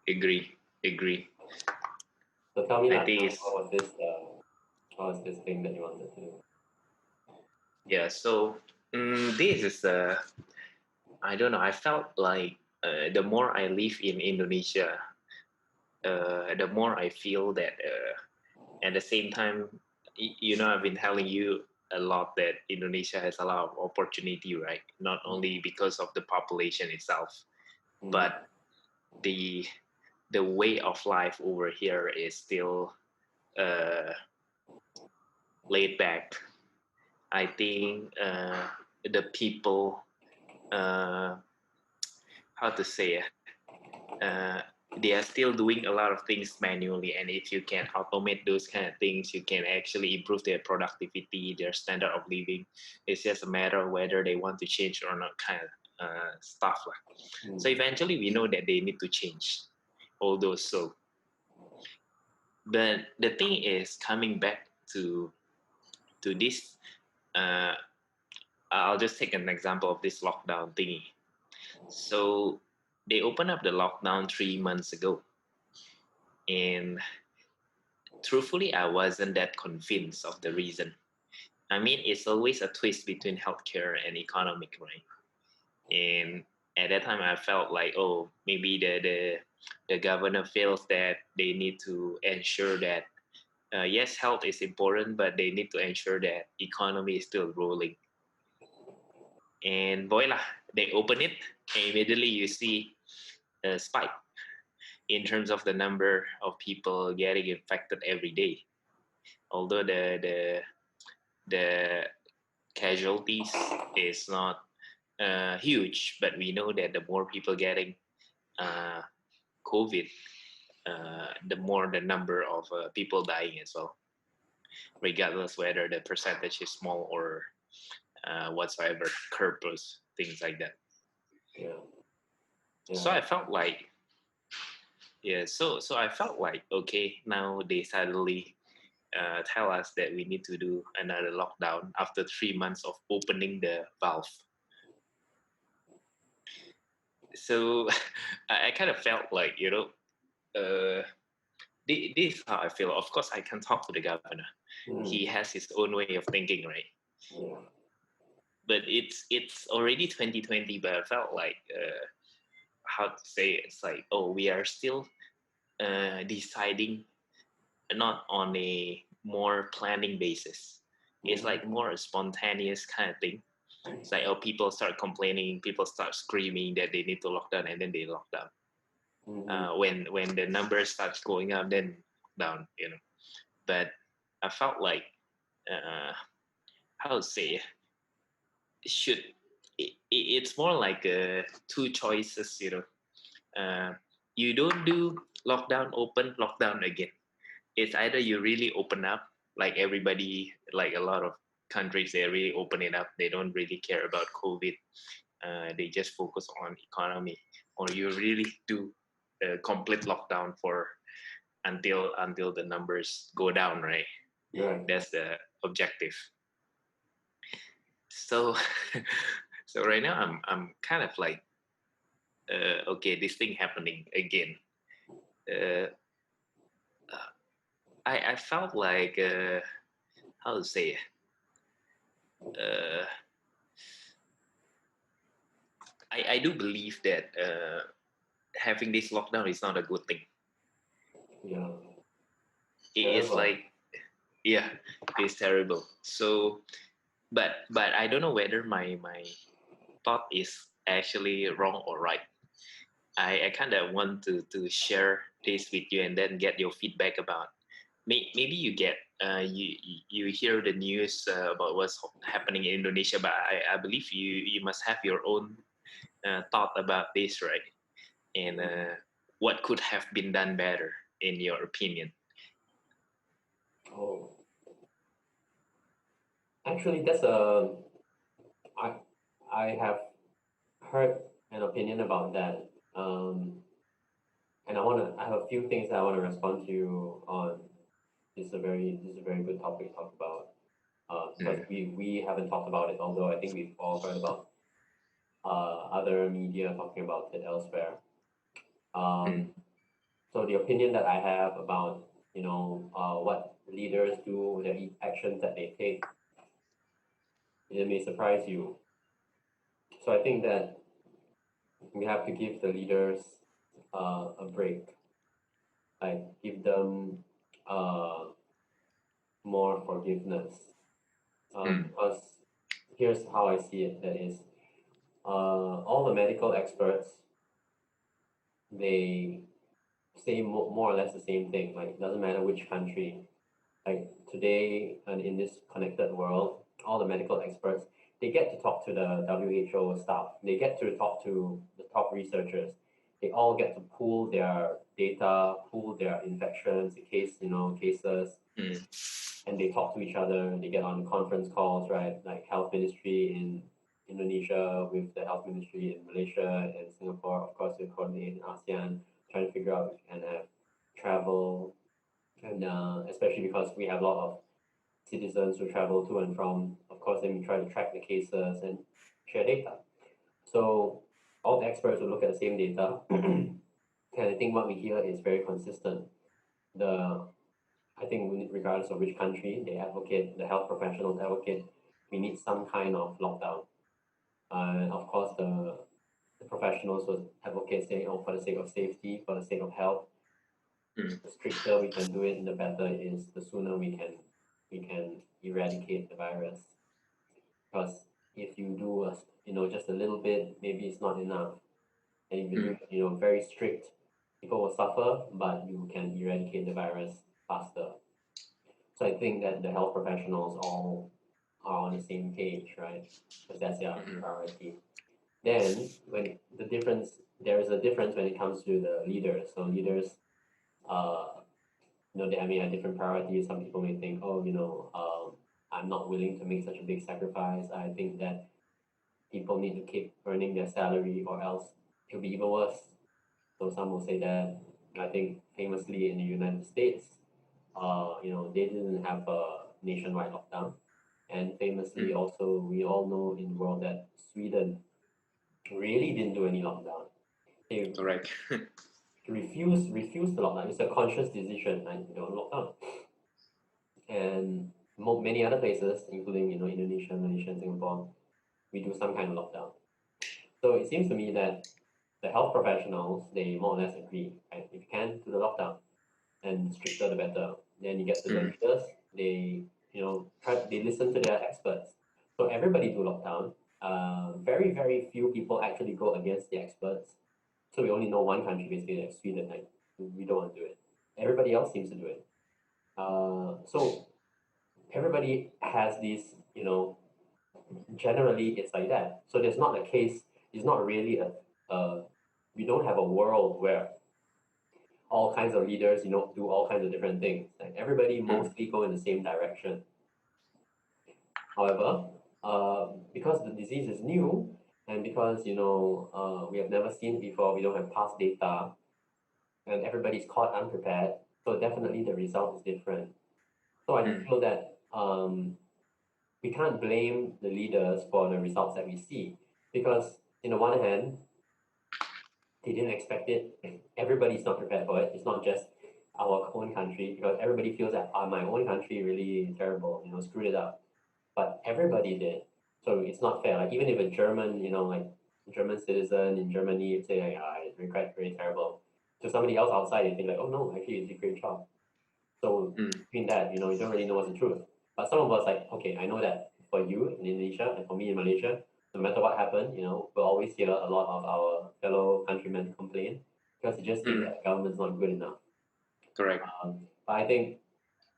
Agree. So tell me I that. think What it's was this? What was this thing that you wanted to do? yeah. So this is I don't know. I felt like the more I live in Indonesia, the more I feel that at the same time, I've been telling you a lot that Indonesia has a lot of opportunity, right? Not only because of the population itself, Mm. but the the way of life over here is still uh, laid back. I think the people, uh, how to say, uh, they are still doing a lot of things manually, and if you can automate those kind of things, you can actually improve their productivity, their standard of living. It's just a matter of whether they want to change or not, kind of stuff lah. So Mm. eventually we know that they need to change all those. So but the thing is, coming back to this, uh, I'll just take an example of this lockdown thingy. So they opened up the lockdown 3 months ago, and truthfully, I wasn't that convinced of the reason. I mean, it's always a twist between healthcare and economic, right? And at that time, I felt like, oh, maybe the governor feels that they need to ensure that yes, health is important, but they need to ensure that economy is still rolling. And voila, they open it, and immediately you see a spike in terms of the number of people getting infected every day. Although the casualties is not huge, but we know that the more people getting uh, COVID, the more the number of people dying as well, regardless whether the percentage is small or whatsoever, purpose, things like that. Yeah. So Yeah. I felt like, yeah, so I felt like, okay, now they suddenly tell us that we need to do another lockdown after 3 months of opening the valve. So I kind of felt like, uh, this is how I feel. Of course, I can talk to the governor. He Mm. has his own way of thinking, right? Yeah. But it's already 2020, but I felt like, how to say it? It's like, oh, we are still deciding not on a more planning basis. It's Mm. like more a spontaneous kind of thing. It's like, oh, people start complaining, people start screaming that they need to lock down, and then they lock down. Mm-hmm. When the numbers starts going up, then down. But I felt like, uh, how to say, should it's more like two choices. You don't do lockdown, open lockdown again. It's either you really open up, like everybody, like a lot of countries, they really open it up. They don't really care about COVID. They just focus on economy, or you really do a complete lockdown for until the numbers go down, right? Right. That's the objective. So so right now I'm kind of like, okay, this thing happening again. Uh, I felt like, how to say, uh, I do believe that having this lockdown is not a good thing. Yeah. It's Terrible. like, yeah, it's terrible. So, but I don't know whether my thought is actually wrong or right. I kind of want to share this with you and then get your feedback about. Maybe you get you hear the news about what's happening in Indonesia, but I believe you must have your own thought about this, right? And what could have been done better in your opinion? Oh, actually, that's a. I I have heard an opinion about that. And I have a few things that I want to respond to you on. This is a very good topic to talk about. Because Mm, we haven't talked about it, although I think we've all heard about other media talking about it elsewhere. mm, Um, So the opinion that I have about, what leaders do, their actions that they take, it may surprise you. So I think that we have to give the leaders a break, like give them uh, more forgiveness. Mm. Because here's how I see it: that is, all the medical experts, they say more or less the same thing. Like it doesn't matter which country. Like today and in this connected world, all the medical experts, they get to talk to the WHO staff. They get to talk to the top researchers. They all get to pool their data, pool their infections, cases, Mm. and they talk to each other. They get on conference calls, right? Like health ministry in Indonesia with the health ministry in Malaysia and Singapore. Of course, we coordinate in ASEAN, trying to figure out if we can have travel, and especially because we have a lot of citizens who travel to and from. Of course, then we try to track the cases and share data. So all the experts will look at the same data, and I think what we hear is very consistent. The I think regardless of which country, the health professionals advocate, we need some kind of lockdown. And of course, the professionals will advocate saying, oh, for the sake of safety, for the sake of health, Mm. the stricter we can do it, the better it is, the sooner we can eradicate the virus. Because if you do just a little bit, maybe it's not enough. And if you do Mm. it, very strict, people will suffer, but you can eradicate the virus faster. So I think that the health professionals all are on the same page, right? Because that's their Mm. priority. Then there is a difference when it comes to the leaders. So leaders, uh, they I mean have different priorities. Some people may think, oh, I'm not willing to make such a big sacrifice. I think that people need to keep earning their salary or else it'll be even worse. So some will say that. I think famously in the United States, they didn't have a nationwide lockdown. And famously Mm. also, we all know in the world that Sweden really didn't do any lockdown. They Correct. refused the lockdown. It's a conscious decision, like, lockdown. And many other places, including, Indonesia, Malaysia, and Singapore, we do some kind of lockdown. So it seems to me that the health professionals, they more or less agree, right? If you can, do the lockdown, and the stricter the better. Then you get to the Mm. leaders, they listen to their experts. So everybody do lockdown. Very, very few people actually go against the experts. So we only know one country, basically, like Sweden, like we don't want to do it. Everybody else seems to do it. So everybody has these, generally it's like that. So there's not a case, it's not really we don't have a world where all kinds of leaders, do all kinds of different things. Like everybody Mm. mostly go in the same direction. However, because the disease is new and because, we have never seen it before, we don't have past data, and everybody's caught unprepared, so definitely the result is different. So I Mm. feel that we can't blame the leaders for the results that we see because, in the one hand, they didn't expect it. Everybody's not prepared for it. It's not just our own country because everybody feels that my own country really terrible, screwed it up. But everybody did. So it's not fair. Like even if a German, like German citizen in Germany say like, it's very terrible. To somebody else outside, they think like, oh no, actually it's a great job. So Mm. between that, you don't really know what's the truth. But some of us like, okay, I know that for you in Indonesia and for me in Malaysia, no matter what happened, we'll always hear a lot of our fellow countrymen complain because they just think Mm. that the government's not good enough. Correct. But I think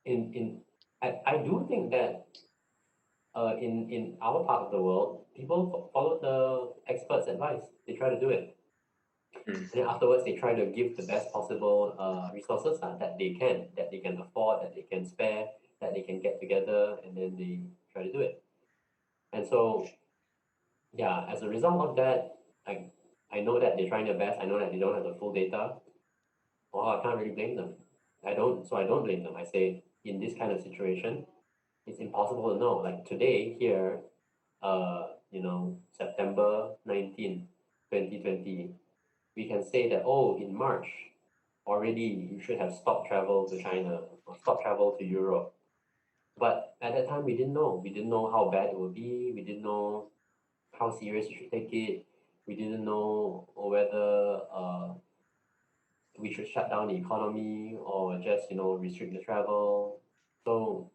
in I do think that in our part of the world, people follow the experts' advice. They try to do it, Mm. and then afterwards they try to give the best possible resources that they can afford, that they can spare, that they can get together, and then they try to do it. And so, yeah, as a result of that, I know that they're trying their best. I know that they don't have the full data. Well, I can't really blame them. I don't blame them. I say in this kind of situation, it's impossible to know. Like today here, September 19th, 2020, we can say that, oh, in March, already you should have stopped travel to China or stopped travel to Europe. But at that time, we didn't know. We didn't know how bad it would be. We didn't know how serious you should take it. We didn't know whether we should shut down the economy or just, restrict the travel. So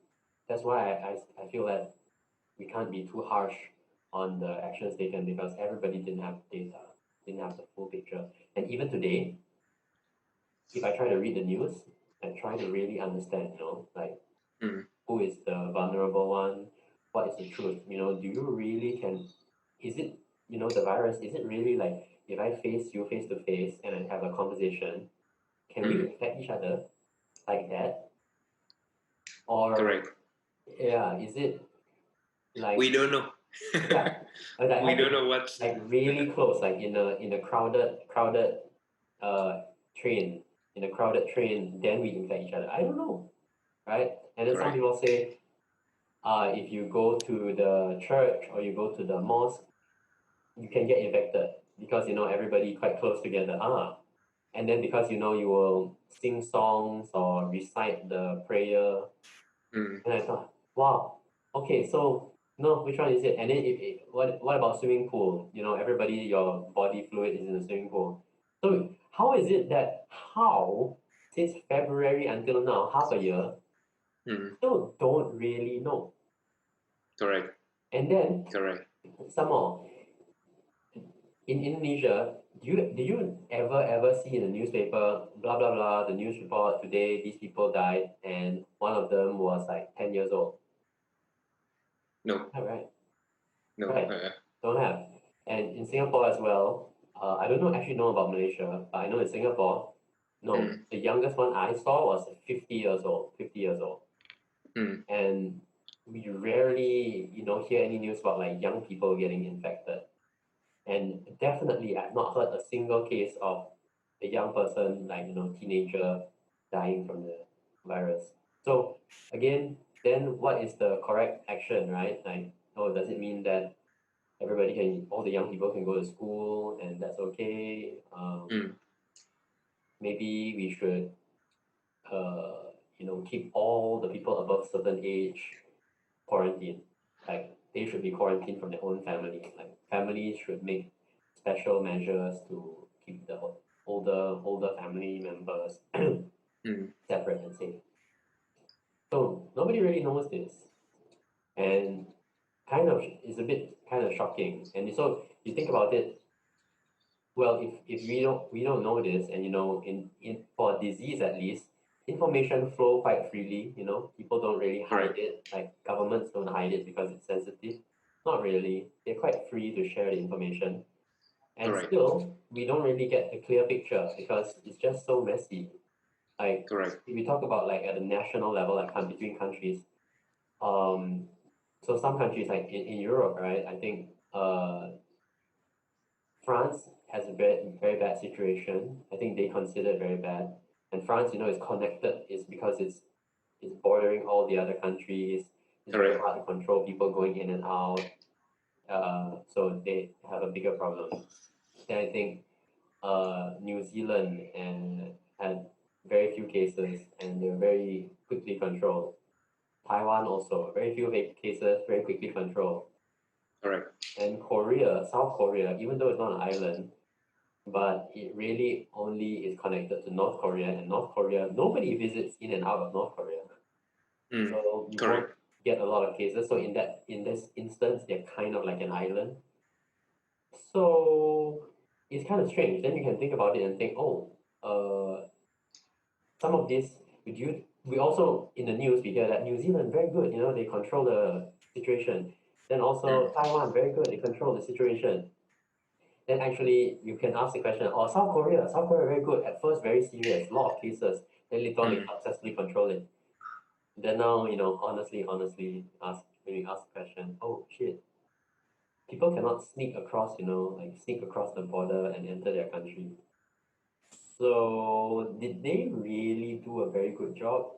that's why I feel that we can't be too harsh on the actions taken because everybody didn't have data, didn't have the full picture. And even today, if I try to read the news and try to really understand, like Mm. who is the vulnerable one, what is the truth, do you really is it, the virus, is it really like if I face you face to face and I have a conversation, can we Mm. infect each other like that? Or, Correct. yeah, is it We like, don't know. yeah, like I We have to don't know what's. like really close, like in a crowded uh train, in a crowded train, then we infect each other. I don't know, right? And then some Correct. people say, if you go to the church or you go to the mosque, you can get infected because everybody quite close together. And then because you will sing songs or recite the prayer, Mm. and I thought, wow, okay, so no, which one is it? And then what about swimming pool? Everybody, your body fluid is in the swimming pool. So how is it that since February until now, half a year, Mm. still don't really know? Correct. And then Correct. some more, in Indonesia, do you ever see in the newspaper, blah blah blah, the news report today, these people died, and one of them was like 10 years old? No. Yeah, right, No. right. Don't have. And in Singapore as well, I don't actually know about Malaysia, but I know in Singapore, no, Mm. the youngest one I saw was 50 years old, 50 years old. Mm. And we rarely, hear any news about like young people getting infected. And definitely, I've not heard a single case of a young person, like, teenager, dying from the virus. So again, then what is the correct action, right? Like, oh, does it mean that all the young people can go to school and that's okay? Mm. Maybe we should, keep all the people above certain age quarantined. Like they should be quarantined from their own family. Like families should make special measures to keep the older family members Mm. separate and safe. So nobody really knows this, and kind of is a bit kind of shocking. And so you think about it. Well, if we don't know this, and in for disease at least, information flow quite freely. People don't really hide Correct. it. Like governments don't hide it because it's sensitive. Not really. They're quite free to share the information, and Correct. still we don't really get a clear picture because it's just so messy. Like Correct. if we talk about like at the national level, like between countries, um, so some countries like in Europe, right? I think France has a very, very bad situation. I think they consider it very bad. And France, is connected is because it's bordering all the other countries. It's very Correct. hard to control people going in and out. So they have a bigger problem. Then I think New Zealand and had very few cases and they're very quickly controlled. Taiwan also very few cases, very quickly controlled. Correct. And Korea, South Korea, even though it's not an island, but it really only is connected to North Korea, and North Korea, nobody visits in and out of North Korea. Mm. So you won't Correct. get a lot of cases. So in this instance, they're kind of like an island. So it's kind of strange. Then you can think about it and think, oh, some of this we also in the news we hear that New Zealand very good, they control the situation. Then Mm. also Taiwan very good, they control the situation. Then actually you can ask the question, oh, South Korea very good. At first very serious, a lot of cases. Then later on they Mm. successfully control it. Then now, honestly when you ask the question, oh shit, people cannot sneak across, like sneak across the border and enter their country. So did they really do a very good job?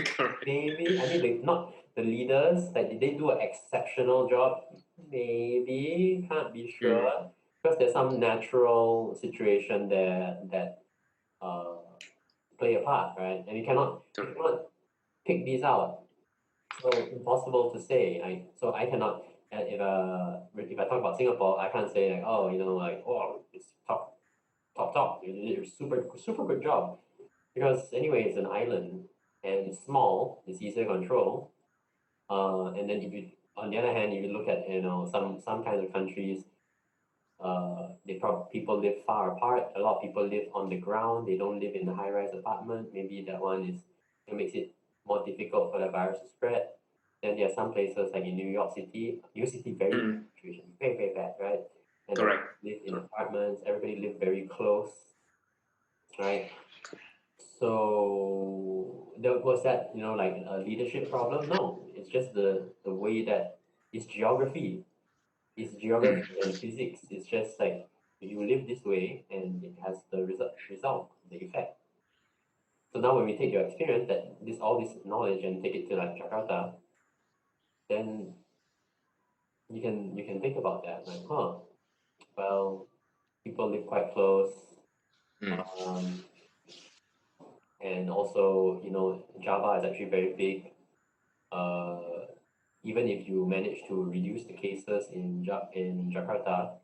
Correct. Maybe. I mean, not the leaders. Like, did they do an exceptional job? Maybe. Can't be Mm. sure because there's some natural situation there that uh, play a part, right? And you cannot pick these out. So impossible to say. I cannot. If I talk about Singapore, I can't say like, oh, like, oh, it's top. You did a super good job, because anyway, it's an island and it's small. It's easier to control. And then if you on the other hand, if you look at some kinds of countries, people live far apart. A lot of people live on the ground. They don't live in a high-rise apartment. Maybe that one it makes it more difficult for the virus to spread. Then there are some places like in New York City. New York City, very bad Mm, situation, very bad, right? And everybody correct. live in apartments. Everybody live very close, right? So was that like a leadership problem? No, it's just the way that it's geography. It's Mm, geography and physics. It's just like you live this way and it has the the effect. So now when we take your experience, all this knowledge, and take it to like Jakarta, then you can think about that, like, well, people live quite close, mm, um, and also Java is actually very big. Uh, Even if you manage to reduce the cases in Jakarta,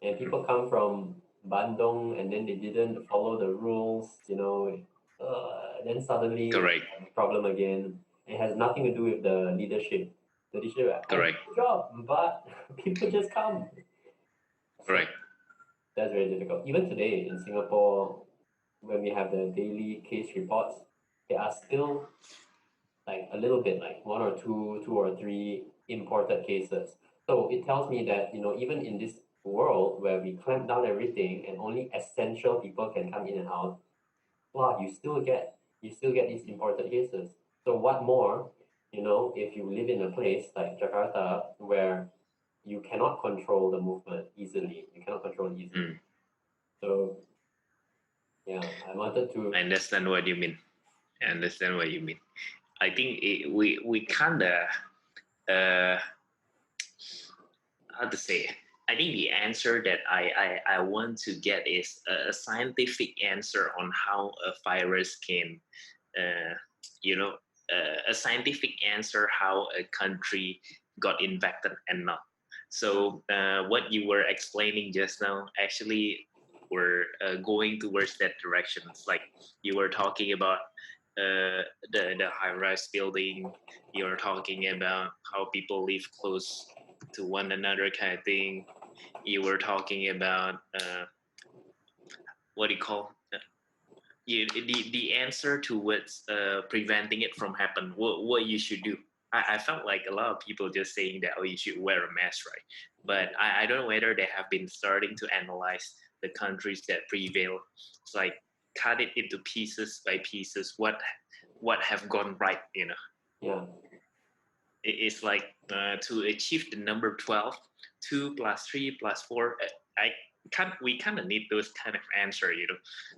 and mm. people come from Bandung and then they didn't follow the rules, then suddenly Correct. problem again. It has nothing to do with the leadership. The leadership, Correct. good job, but people just come. So Correct. that's very difficult. Even today in Singapore, when we have the daily case reports, there are still like a little bit, like one or two or three imported cases. So it tells me that even in this world where we clamp down everything and only essential people can come in and out, wow, you still get these imported cases. So what more, if you live in a place like Jakarta where you cannot control the movement easily, you cannot control it easily. Mm. So yeah, I wanted to. I understand what you mean. I understand what you mean. I think we kind of uh, how to say it? I think the answer that I want to get is a scientific answer on how a virus can, uh, you know, a scientific answer how a country got infected and not. So what you were explaining just now actually were going towards that direction. It's like you were talking about the high-rise building. You're talking about how people live close to one another kind of thing. You were talking about what do you call the answer towards preventing it from happening. What you should do. I felt like a lot of people just saying that, oh, you should wear a mask, right? But I don't know whether they have been starting to analyze the countries that prevail. It's like cut it into pieces by pieces. What have gone right, Yeah, It's like to achieve the number 12, 2 plus 3 plus 4. We kind of need those kind of answer,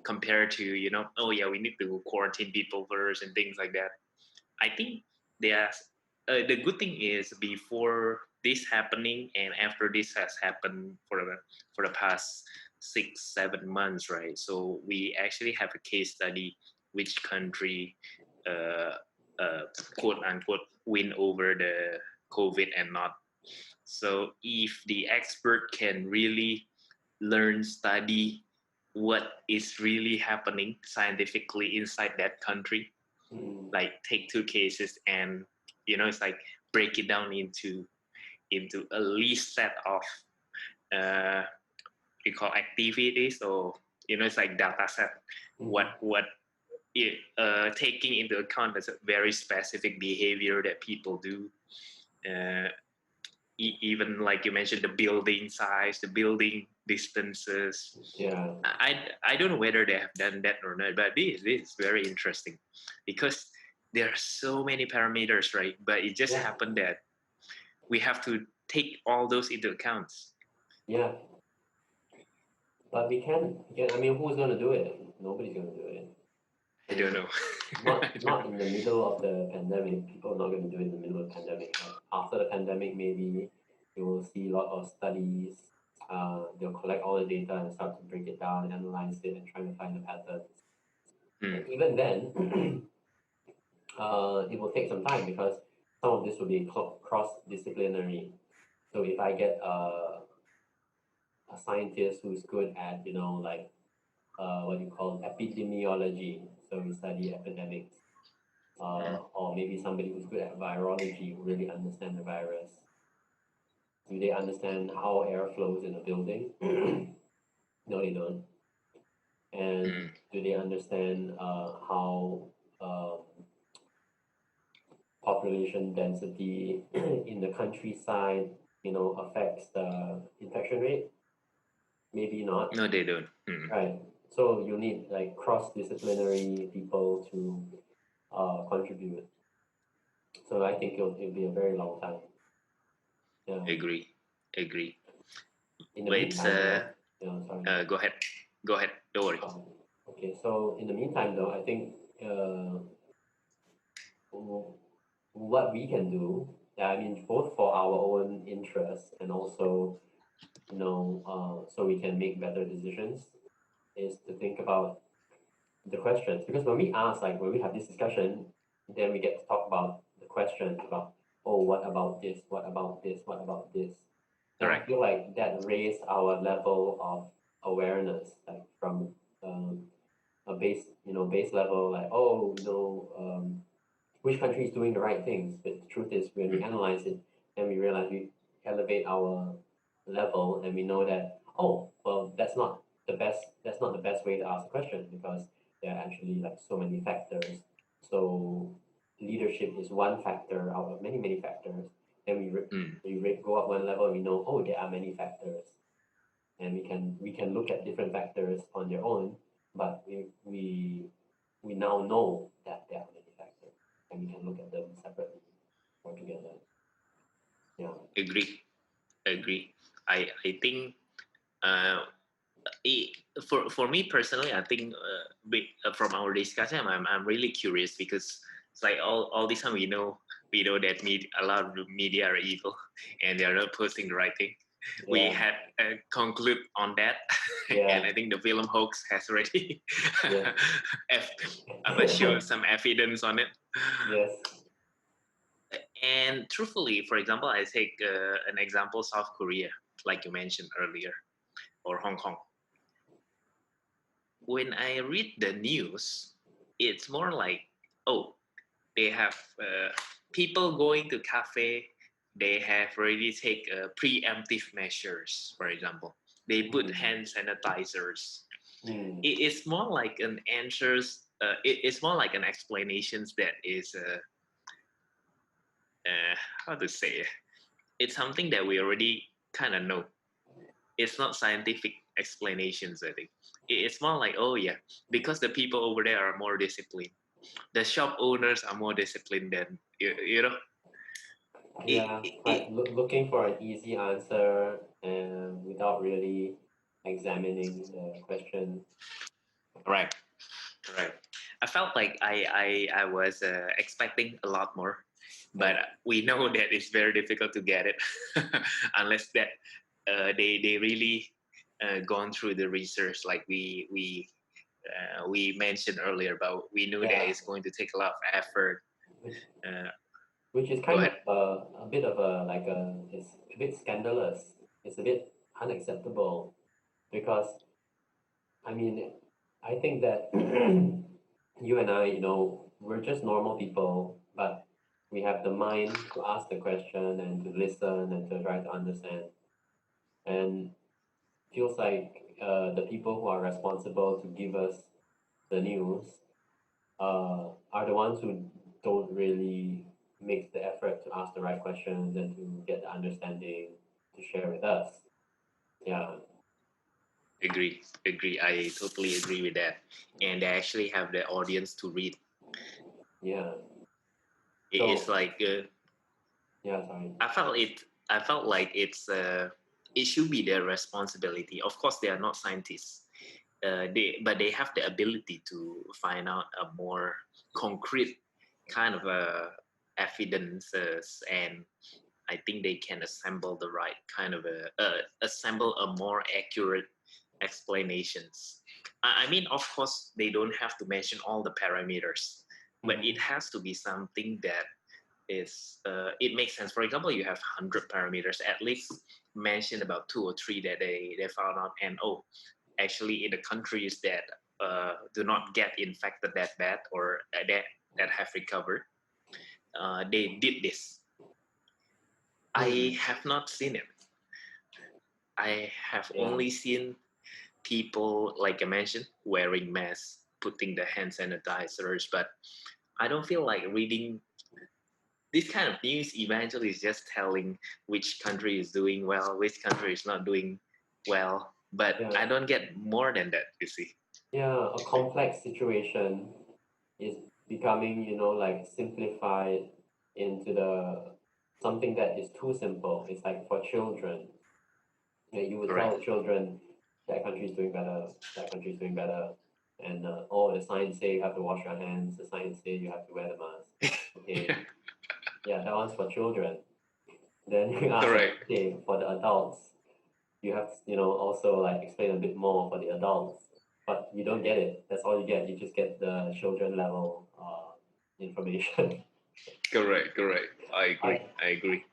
compared to, oh yeah, we need to quarantine people first and things like that. I think there's the good thing is before this happening and after this has happened for the past 6 7 months, right? So we actually have a case study which country uh, uh, quote unquote win over the COVID and not. So if the expert can really learn, study what is really happening scientifically inside that country, mm, like take two cases and it's like break it down into a least set of uh we call activities, or it's like data set. mm, What taking into account that's a very specific behavior that people do, uh, even like you mentioned, the building size, the building distances. yeah, I don't know whether they have done that or not, but this is very interesting because there are so many parameters, right? But it just yeah, happened that we have to take all those into account. yeah. But we can. Yeah, I mean, who's gonna do it? Nobody's gonna do it. I I don't mean, know. I not don't not know. in the middle of the pandemic. People are not going to do it in the middle of the pandemic. Like after the pandemic, maybe you will see a lot of studies. They'll collect all the data and start to break it down and analyze it and trying to find the patterns. And even then, it will take some time because some of this will be cross-disciplinary. So if I get a scientist who's good at, like what you call epidemiology, so we study epidemics, or maybe somebody who's good at virology, who really understand the virus. Do they understand how air flows in a building? No, they don't. And do they understand how population density in the countryside, affects the infection rate? Maybe not, No, they don't. right? So you need like cross-disciplinary people to contribute. So I think it'll be a very long time. Yeah. Agree. Agree. In the But it's meantime, though, sorry. go ahead. Go ahead. Don't worry. Okay, so in the meantime, though, I think what we can do, I mean, both for our own interests and also, so we can make better decisions, is to think about the questions. Because when we ask, like when we have this discussion, then we get to talk about the questions about, oh, what about this? What about this? What about this? And I Correct. feel like that raised our level of awareness, like from a base level, like, oh, which country is doing the right things. But the truth is, when we analyze it, then we realize we elevate our level, and we know that, oh, well, That's not the best way to ask a question, because there are actually like so many factors. So leadership is one factor out of many many factors. Then go up one level, and we know, oh, there are many factors, and we can look at different factors on their own, but we now know that there are many factors, and we can look at them separately or together. Yeah. Agree. Agree. I think uh, for me personally, I think from our discussion, I'm really curious because it's like all this time we know that a lot of the media are evil and they are not posting the right thing. We Yeah. had conclude on that, Yeah. and I think the film hoax has already Yeah. shown some evidence on it. Yes. And truthfully, for example, I take an example, South Korea, like you mentioned earlier, or Hong Kong. When I read the news, it's more like, oh, they have people going to cafe. They have already take preemptive measures. For example, they put hand sanitizers. It's more like an answers. It's more like an explanations that is how to say it. It's something that we already kind of know. It's not scientific explanations. I think it's more like, oh yeah, because the people over there are more disciplined. The shop owners are more disciplined than you know. Yeah, like looking for an easy answer and without really examining the question. Right, right. I felt like I was expecting a lot more, but we know that it's very difficult to get it unless that they really gone through the research like we mentioned earlier. But we knew that it's going to take a lot of effort. Which Uh, which is Go kind of ahead. a bit of it's a bit scandalous. It's a bit unacceptable because I mean I think that you and I, we're just normal people, but we have the mind to ask the question and to listen and to try to understand. And feels like the people who are responsible to give us the news are the ones who don't really make the effort to ask the right questions and to get the understanding to share with us. Yeah. Agree. I totally agree with that. And they actually have the audience to read. Yeah. It's So like yeah, sorry. I felt like it should be their responsibility. Of course, they are not scientists. But they have the ability to find out a more concrete kind of evidences, and I think they can assemble the right kind of assemble a more accurate explanations. I mean, of course, they don't have to mention all the parameters, but it has to be something that is it makes sense. For example, you have 100 parameters, at least mention about 2 or 3 that they found out, and oh, actually in the countries that do not get infected that bad, or that have recovered, they did this. I have not seen it. I have Yeah. only seen people, like I mentioned, wearing masks, putting the hand sanitizers, but I don't feel like reading this kind of news. Eventually is just telling which country is doing well, which country is not doing well, but Yeah. I don't get more than that, you see. Yeah, a complex situation is becoming, like simplified into the something that is too simple. It's like for children. You would Correct. tell children that country is doing better, that country is doing better, and oh, the signs say you have to wash your hands, the signs say you have to wear the mask. Okay, yeah, that one's for children. Then you ask them, Correct. okay, for the adults, you have to, also like explain a bit more for the adults, but you don't get it. That's all you get. You just get the children level information. Correct. I agree. I I agree.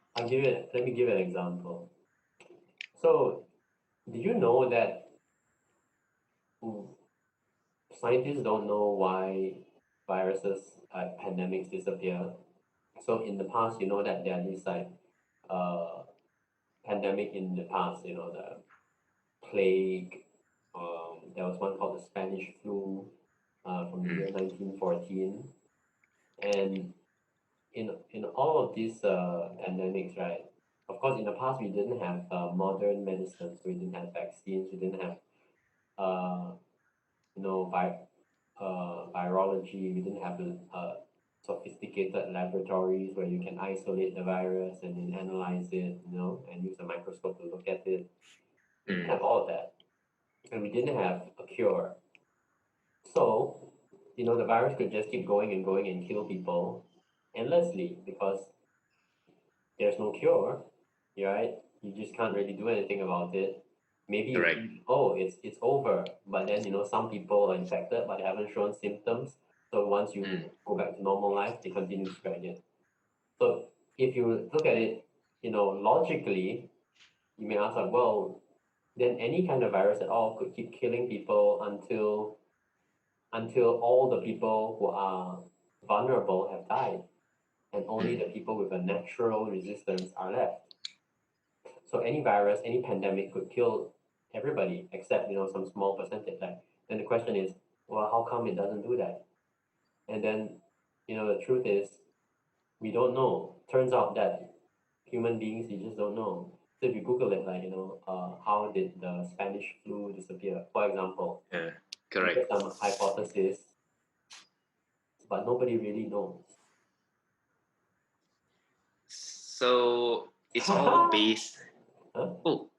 Let me give an example. So, do you know that mm, scientists don't know why viruses, pandemics disappear? So in the past, you know that there are these like uh, pandemic in the past, the plague. There was one called the Spanish flu from the Mm, year 1914, and in all of these pandemics, right? Of course, in the past we didn't have modern medicines, we didn't have vaccines, we didn't have uh, you know vi- virology, we didn't have sophisticated laboratories where you can isolate the virus and then analyze it, and use a microscope to look at it. We didn't mm, have all of that, and we didn't have a cure. So, the virus could just keep going and going and kill people endlessly because there's no cure, right? You just can't really do anything about it. Maybe you correct. think, oh, it's over, but then some people are infected but they haven't shown symptoms. So once you Mm, go back to normal life, they continue to spread it. So if you look at it, logically, you may ask like, well, then any kind of virus at all could keep killing people until all the people who are vulnerable have died, and only mm, the people with a natural resistance are left. So any virus, any pandemic could kill everybody except some small percentage. Like, then the question is, well, how come it doesn't do that? And then the truth is we don't know. Turns out that human beings, you just don't know. So if you Google it, like how did the Spanish flu disappear? For example, yeah, you correct. get some hypothesis, but nobody really knows. So it's all Huh? based. Oh,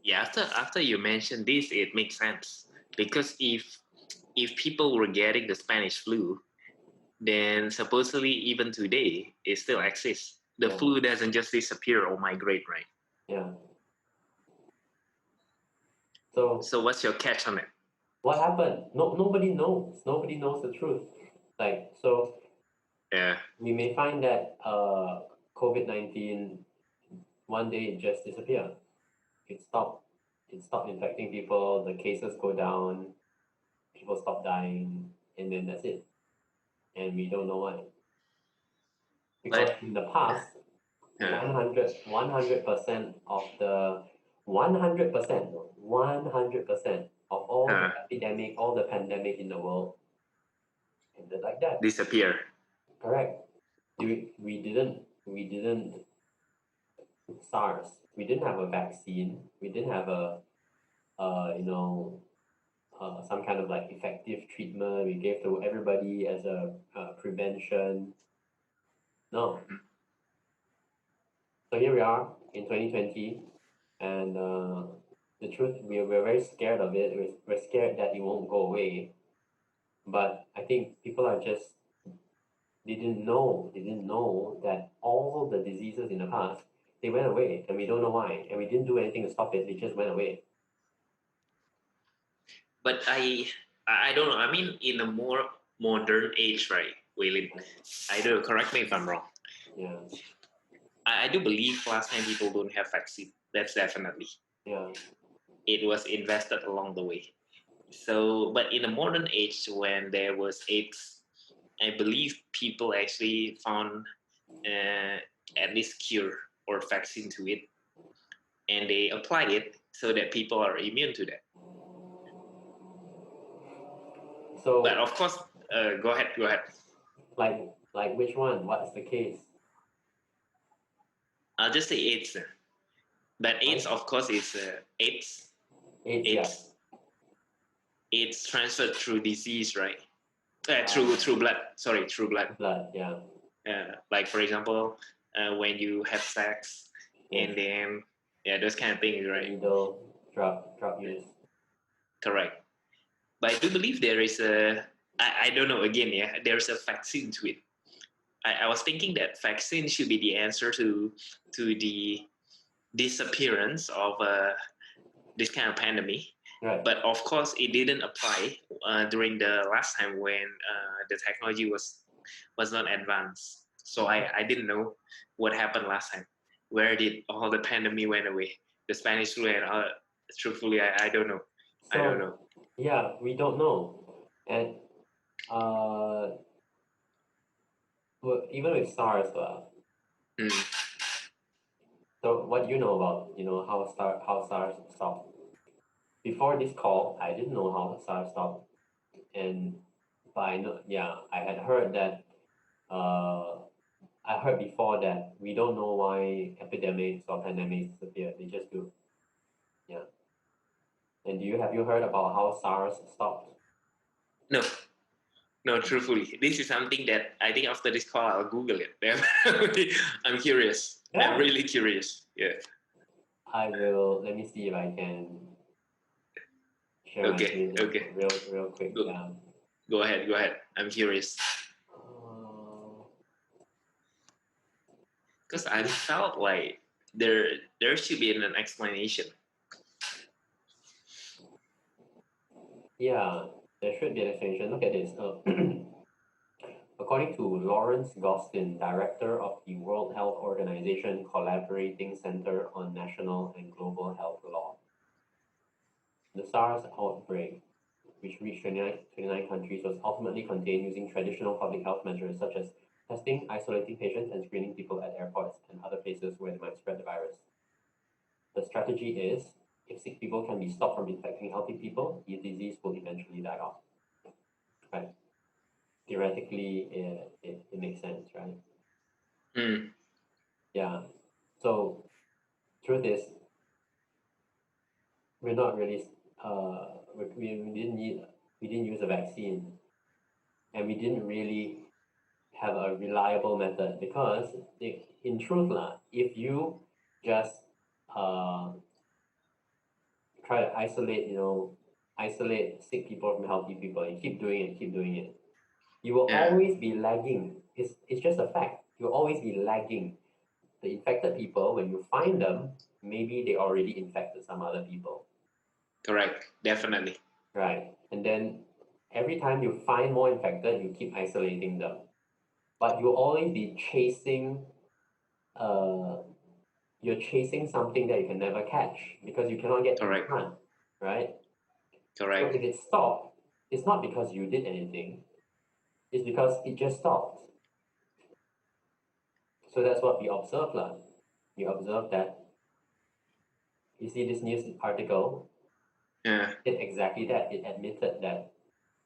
yeah. After you mentioned this, it makes sense, because if people were getting the Spanish flu, then supposedly even today it still exists. The Yeah, flu doesn't just disappear or migrate, right? yeah. So So what's your catch on it? what happened? No, nobody knows. Nobody knows the truth. Like, so Yeah. we may find that COVID-19 one day it just disappeared. It stopped. It stopped infecting people. The cases go down. People stop dying, and then that's it. And we don't know why. But Because in the past, uh, 100% of the 100%, 100% of all the uh, epidemic, all the pandemic in the world ended like that. disappear. Correct. We didn't SARS. We didn't have a vaccine. We didn't have some kind of like effective treatment we gave to everybody as a prevention. No. So here we are in 2020, and the truth, we're very scared of it. We're scared that it won't go away. But I think people are just they didn't know that all the diseases in the past, they went away, and we don't know why, and we didn't do anything to stop it. They just went away. But I don't know. I mean, in a more modern age, right, Waylin? I do. Correct me if I'm wrong. Yeah. I do believe last time people don't have vaccine. That's definitely. Yeah. It was invested along the way. So, but in a modern age when there was AIDS, I believe people actually found uh, at least cure or vaccine to it, and they applied it so that people are immune to that. But So, of course, go ahead, go ahead. like which one? What's the case? I'll just say AIDS. But AIDS, Right? of course, is AIDS. AIDS, yeah. AIDS. It's transferred through disease, right? Uh, Through blood. Sorry, through blood. blood, yeah. Like for example, when you have sex, Yes. and then yeah, those kind of things, The right? needle, drug use. Correct. But I do believe there is a. I don't know. Again, yeah, there's a vaccine to it. I was thinking that vaccine should be the answer to the disappearance of this kind of pandemic. Right. But of course, it didn't apply during the last time when the technology was not advanced. So I didn't know what happened last time. Where did all the pandemic went away? The Spanish flu and truthfully, I don't know. I don't know. So, yeah, we don't know. And uh, well, even with SARS, Mm. so what do you know about, how SARS stopped? Before this call, I didn't know how SARS stopped, and but I know, yeah, I had heard that. Uh, I heard before that we don't know why epidemics or pandemics disappear. They just do. Yeah. And have you heard about how SARS stopped? No, no, truthfully, this is something that I think after this call I'll Google it. I'm curious. I'm Yeah. really curious. Yeah. I will. Let me see if I can share my Okay. screen Okay. real quick. Go, Yeah. go ahead. Go ahead. I'm curious Uh, because I felt like there there should be an explanation. yeah, there should be an explanation. Look at this. According to Lawrence Gostin, director of the World Health Organization Collaborating Center on National and Global Health Law, the SARS outbreak, which reached 29 countries, was ultimately contained using traditional public health measures such as testing, isolating patients, and screening people at airports and other places where they might spread the virus. The strategy is, if sick people can be stopped from infecting healthy people, the disease will eventually die off. Right? Theoretically, it makes sense, right? Mm. Yeah. So, truth is, we're not really, we didn't use a vaccine, and we didn't really have a reliable method because, in truth, if you just uh, try to isolate sick people from healthy people and keep doing it, you will Yeah. always be lagging. It's just a fact. You'll always be lagging. The infected people, when you find them, maybe they already infected some other people, Correct. Definitely. right? And then every time you find more infected, you keep isolating them. But you'll always be uh, you're chasing something that you can never catch because you cannot get in Correct. front, right? So Correct. if it stopped, it's not because you did anything, it's because it just stopped. So that's what we observe, lah. We observe that, you see this news article, Yeah. it exactly that. It admitted that,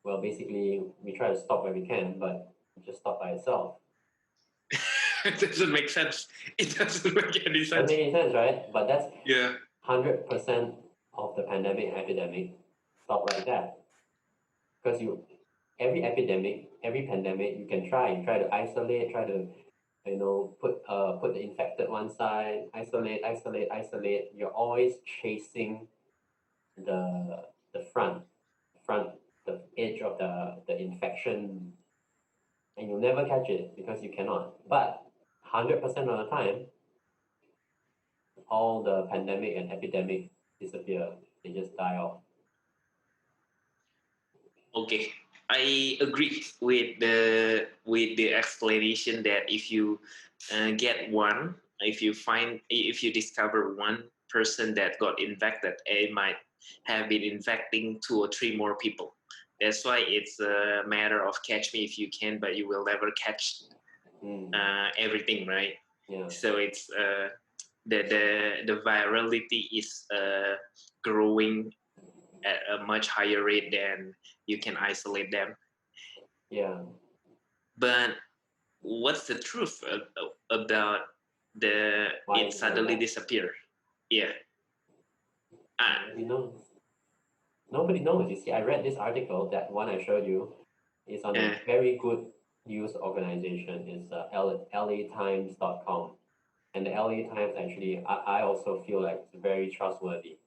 well, basically, we try to stop where we can, but it just stopped by itself. It doesn't make sense. It doesn't make any Doesn't sense. make any sense, right? But that's Yeah. 100% of the pandemic epidemic stopped like that. Because every epidemic, every pandemic, you try to isolate, try to put the infected one side, isolate. You're always chasing the the front, the edge of the infection, and you'll never catch it because you cannot. But 100% of the time, all the pandemic and epidemic disappear. They just die off. Okay, I agree with the explanation that if you get one, if you discover one person that got infected, it might have been infecting two or three more people. That's why it's a matter of catch me if you can, but you will never catch everything, right? Yeah. So it's the virality is growing at a much higher rate than you can isolate them. Yeah. But what's the truth about the Why it is it like suddenly that? disappear? Yeah. Ah. Nobody knows. Nobody knows. You see, I read this article, that one I showed you, is on a Uh, very good news organization. It's LAtimes.com. And the LA Times actually, I also feel like it's very trustworthy.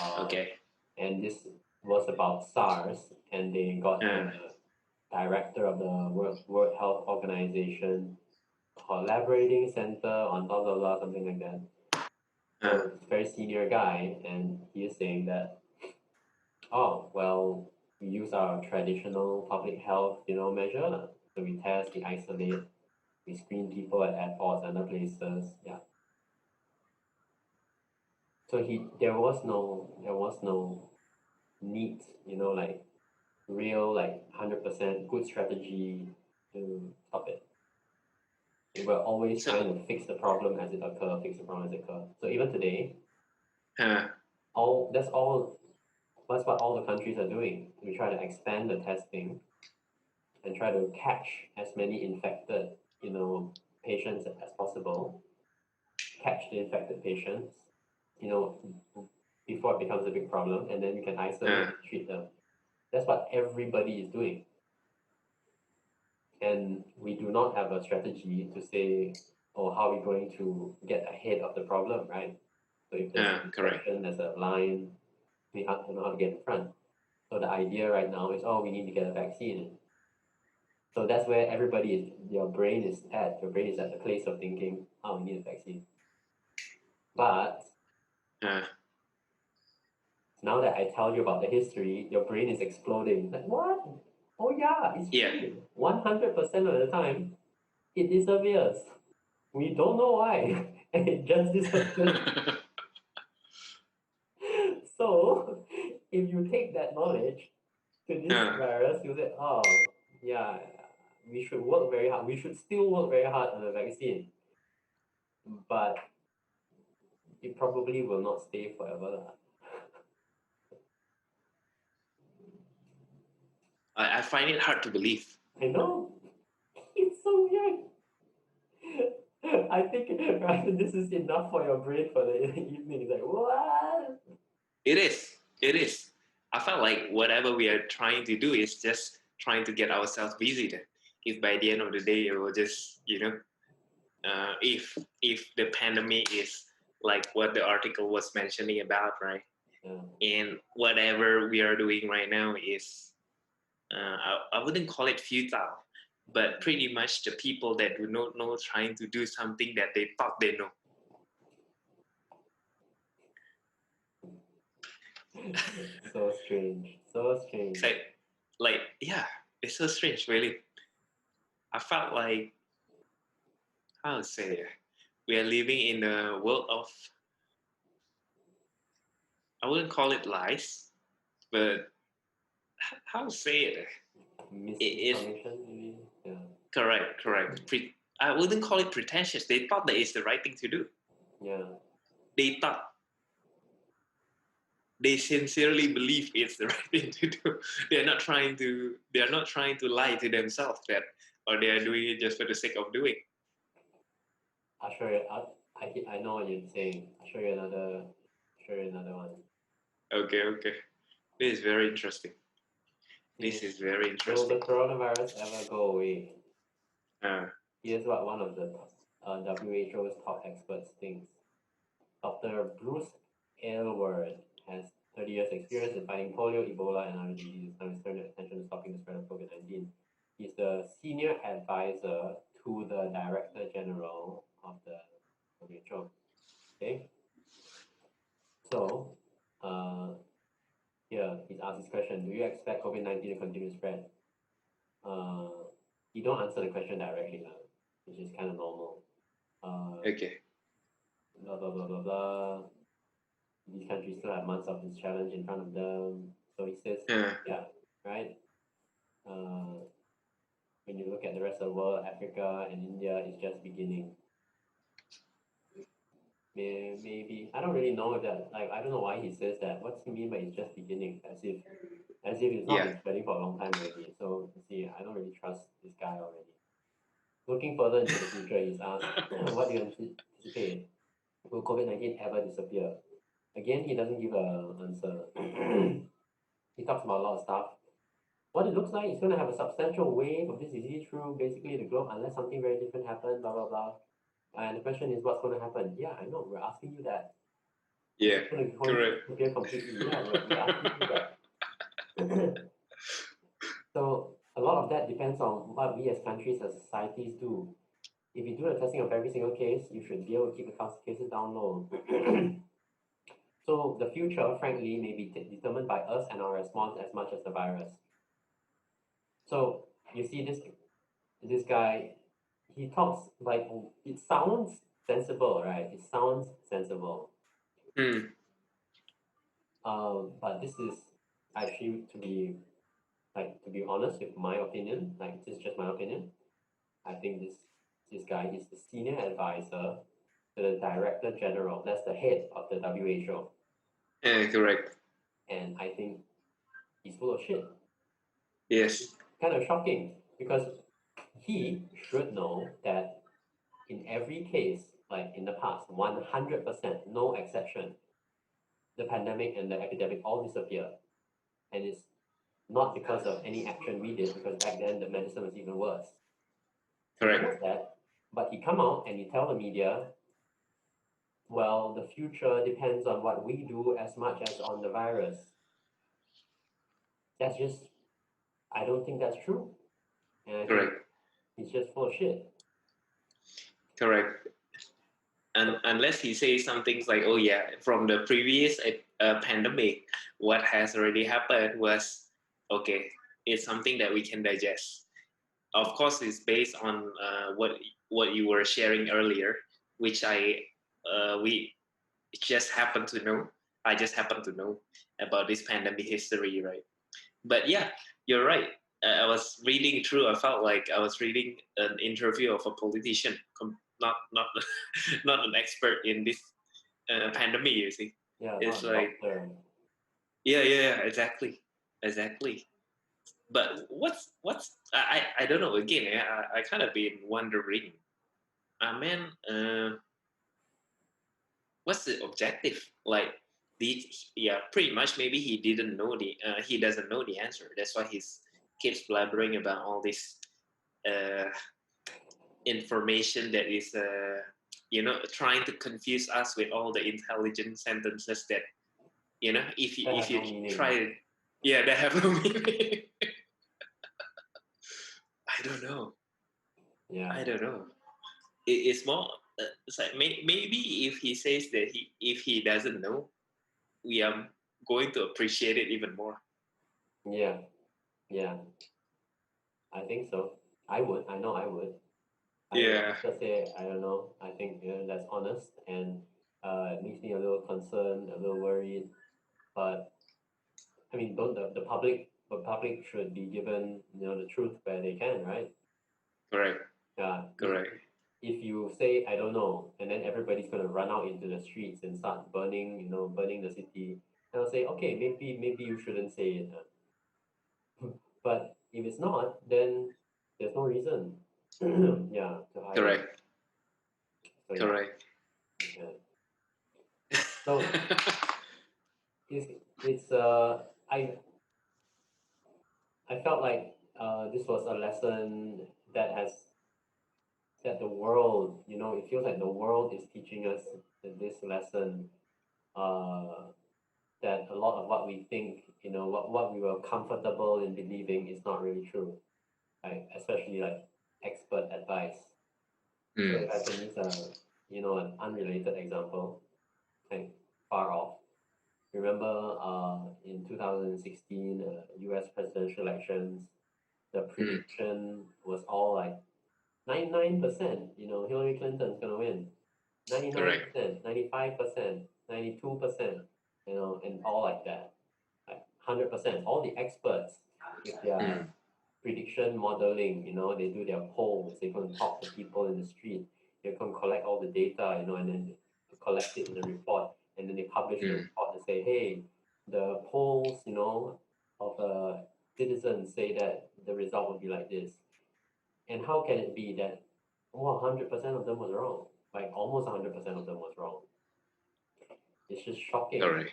Uh, okay. and this was about SARS, and they got Uh, the director of the World Health Organization collaborating center on blah blah blah, something like that. uh, So it's a very senior guy, and he is saying that, oh well, we use our traditional public health, measure. So we test, we isolate, we screen people at airports and other places. Yeah. So there was no need, like real, like 100% good strategy to stop it. We were always so trying to fix the problem as it occur, fix the problem as it occur. So even today, uh, that's what all the countries are doing. We try to expand the testing and try to catch as many infected, patients as possible, catch the infected patients, you know, before it becomes a big problem, and then you can isolate uh, and treat them. That's what everybody is doing. And we do not have a strategy to say, oh, how are we going to get ahead of the problem, right? So if there's an correct. infection, there's a line, we have to know how to get in front. So the idea right now is, oh, we need to get a vaccine. So that's where everybody is, your brain is at. Your brain is at the place of thinking, oh, we need a vaccine. But Uh, now that I tell you about the history, your brain is exploding. Like, what? Oh, yeah, it's yeah. true. 100% of the time, it disappears. We don't know why. And it just disappears. So, if you take that knowledge to this uh, virus, you say, oh, yeah, we should work very hard. We should still work very hard on the vaccine. But it probably will not stay forever. I find it hard to believe. I know. It's so weird. I think right, this is enough for your brain for the evening. It's like, what? It is. It is. I felt like whatever we are trying to do is just trying to get ourselves busy. Then, if by the end of the day it will just if the pandemic is like what the article was mentioning about, right? Yeah. And whatever we are doing right now is I wouldn't call it futile, but pretty much the people that do not know trying to do something that they thought they know. So strange. So It's strange. like yeah, it's so strange, really. I felt like how to say it. We are living in a world of I wouldn't call it lies, but how to say it? It is Misinformation, maybe? Yeah. correct. I wouldn't call it pretentious. They thought that it's the right thing to do. Yeah. They thought they sincerely believe it's the right thing to do. They're not trying to lie to themselves that or they are doing it just for the sake of doing. I'll show you. I know what you're saying. I'll show you another one. Okay. This is very interesting. This See, is very will interesting. the coronavirus ever go away? Uh, Here's what one of the WHO's top experts thinks. Dr. Bruce Aylward has 30 years experience in fighting polio, Ebola, and other diseases. Now he's turning attention to stopping the spread of COVID-19. He's the senior advisor to the Director General of the WHO. Okay, so uh, here he's asked this question: do you expect COVID-19 to continue to spread? You don't answer the question directly, which is kind of normal. Okay. Blah, blah, blah, blah, blah. These countries still have months of this challenge in front of them. So he says, yeah, right? When you look at the rest of the world, Africa and India is just beginning. Maybe I don't really know if that, like, I don't know why he says that. What's he mean by it's just beginning? As if it's not been spreading for a long time already. So you see, I don't really trust this guy already. Looking further into the future, he's asked, what do you anticipate? Will COVID-19 ever disappear? Again, he doesn't give an answer. He talks about a lot of stuff. What it looks like, it's going to have a substantial wave of this disease through basically the globe unless something very different happens, blah, blah, blah. And the question is, what's going to happen? Yeah, I know. We're asking you that. Yeah, It's going to correct. disappear completely. Yeah, we're asking you that. So a lot of that depends on what we as countries, as societies do. If you do the testing of every single case, you should be able to keep the cases down low. So the future, frankly, may be determined by us and our response as much as the virus. So you see this guy, he talks like, it sounds sensible, right? It sounds sensible. But this is actually, to be honest with my opinion, like, this is just my opinion. I think this guy is the senior advisor to the director general. That's the head of the WHO. Correct. And I think he's full of shit. Yes. Kind of shocking because he should know that in every case, like in the past, 100%, no exception, the pandemic and the epidemic all disappear. And it's not because of any action we did, because back then the medicine was even worse. Correct. He knows that, but he come out and he tell the media, well, the future depends on what we do as much as on the virus. That's just, I don't think that's true. And I think it's just full of shit. Correct. And unless he says some things like, oh yeah, from the previous pandemic, what has already happened was, okay, it's something that we can digest. Of course, it's based on what you were sharing earlier, which we just happen to know. I just happen to know about this pandemic history, right? But yeah, you're right. I was reading through. I felt like I was reading an interview of a politician, not not an expert in this pandemic. You see, yeah, it's like doctor. yeah, exactly. But I don't know. Again, I kind of been wondering, man, what's the objective? Like, pretty much maybe he doesn't know the answer. That's why he's keeps blabbering about all this uh, information that is trying to confuse us with all the intelligent sentences that if you try, that have no meaning. I don't know. Yeah, I don't know. It's more. It's like maybe if he says that if he doesn't know, we are going to appreciate it even more. Yeah, I think so. I would. I know I would. I just say I don't know. I think that's honest, and it makes me a little concerned, a little worried. But I mean, don't the public should be given the truth where they can, right? Correct. Yeah. Correct. If you say I don't know, and then everybody's gonna run out into the streets and start burning the city, and I'll say, okay, maybe you shouldn't say it. But if it's not, then there's no reason, yeah, to hide it. Correct. So, Correct. yeah. So it's I felt like this was a lesson that the world, it feels like the world is teaching us this lesson, that a lot of what we think, what we were comfortable in believing is not really true, right? Especially like expert advice. So if I can use an unrelated example, like far off, Remember, in 2016, U.S. presidential elections, the Mm, prediction was all like 99%. You know, Hillary Clinton's gonna win. correct. 99%, 95%, 92%. You know, and all like that, like 100%. All the experts with their Mm, prediction modeling, you know, they do their polls, they go and talk to people in the street, they go and collect all the data, you know, and then they collect it in a report, and then they publish the mm, report and say, hey, the polls, you know, of citizens say that the result will be like this. And how can it be that, well, 100% of them was wrong? Like almost 100% of them was wrong. It's just shocking. correct.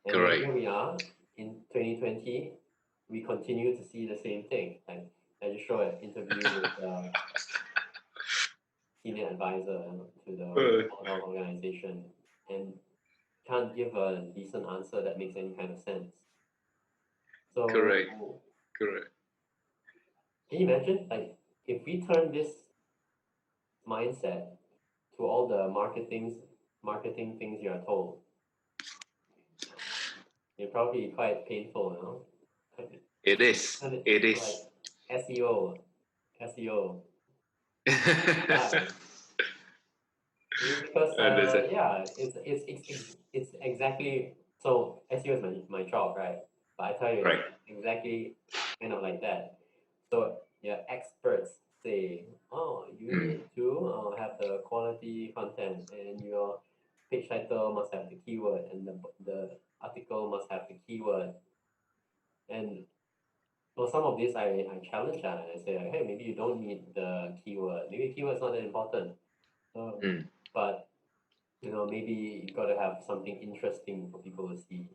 And then Correct. here we are in 2020, we continue to see the same thing. Like I just saw an interview with senior advisor to the Uh, World Health Organization and can't give a decent answer that makes any kind of sense. correct. So Correct. can you imagine, like, if we turn this mindset to all the marketing things you are told, it'd probably be quite painful, you know? It is. And It it's like is. SEO, die. Because Understand. yeah, it's exactly so SEO is my job, right? But I tell you, Right. it's exactly kind of like that. So yeah, experts say, oh, you Mm, need to have the quality content, and your page title must have the keyword, and the article must have the keyword. And well, some of this I challenge that, and I say, like, hey, maybe you don't need the keyword. Maybe keyword's not that important. mm, But you know, maybe you got to have something interesting for people to see.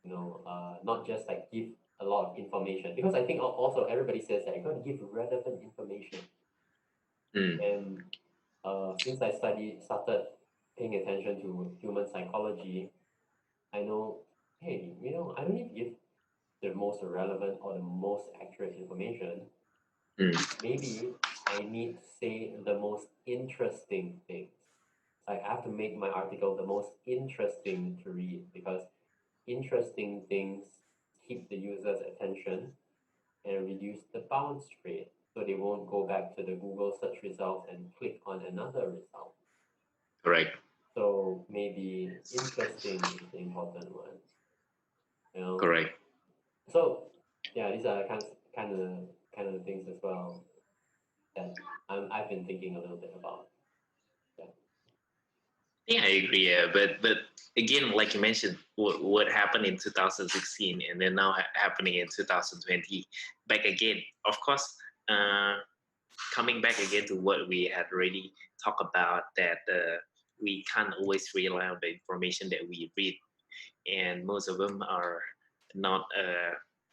You know, not just like give a lot of information, because I think also everybody says that you got to give relevant information. mm, And since I started paying attention to human psychology, I know, hey, you know, I don't need to give the most relevant or the most accurate information. mm. Maybe I need to say the most interesting things. Like I have to make my article the most interesting to read, because interesting things keep the user's attention and reduce the bounce rate, so they won't go back to the Google search results and click on another result. Correct. So maybe interesting is the important one, you know. Correct. So yeah, these are kind of things as well that I've been thinking a little bit about. Yeah. Yeah, I agree. Yeah, but again, like you mentioned, what happened in 2016 and then now happening in 2020, back again. Of course, uh, coming back again to what we had already talked about, that we can't always rely on the information that we read, and most of them are not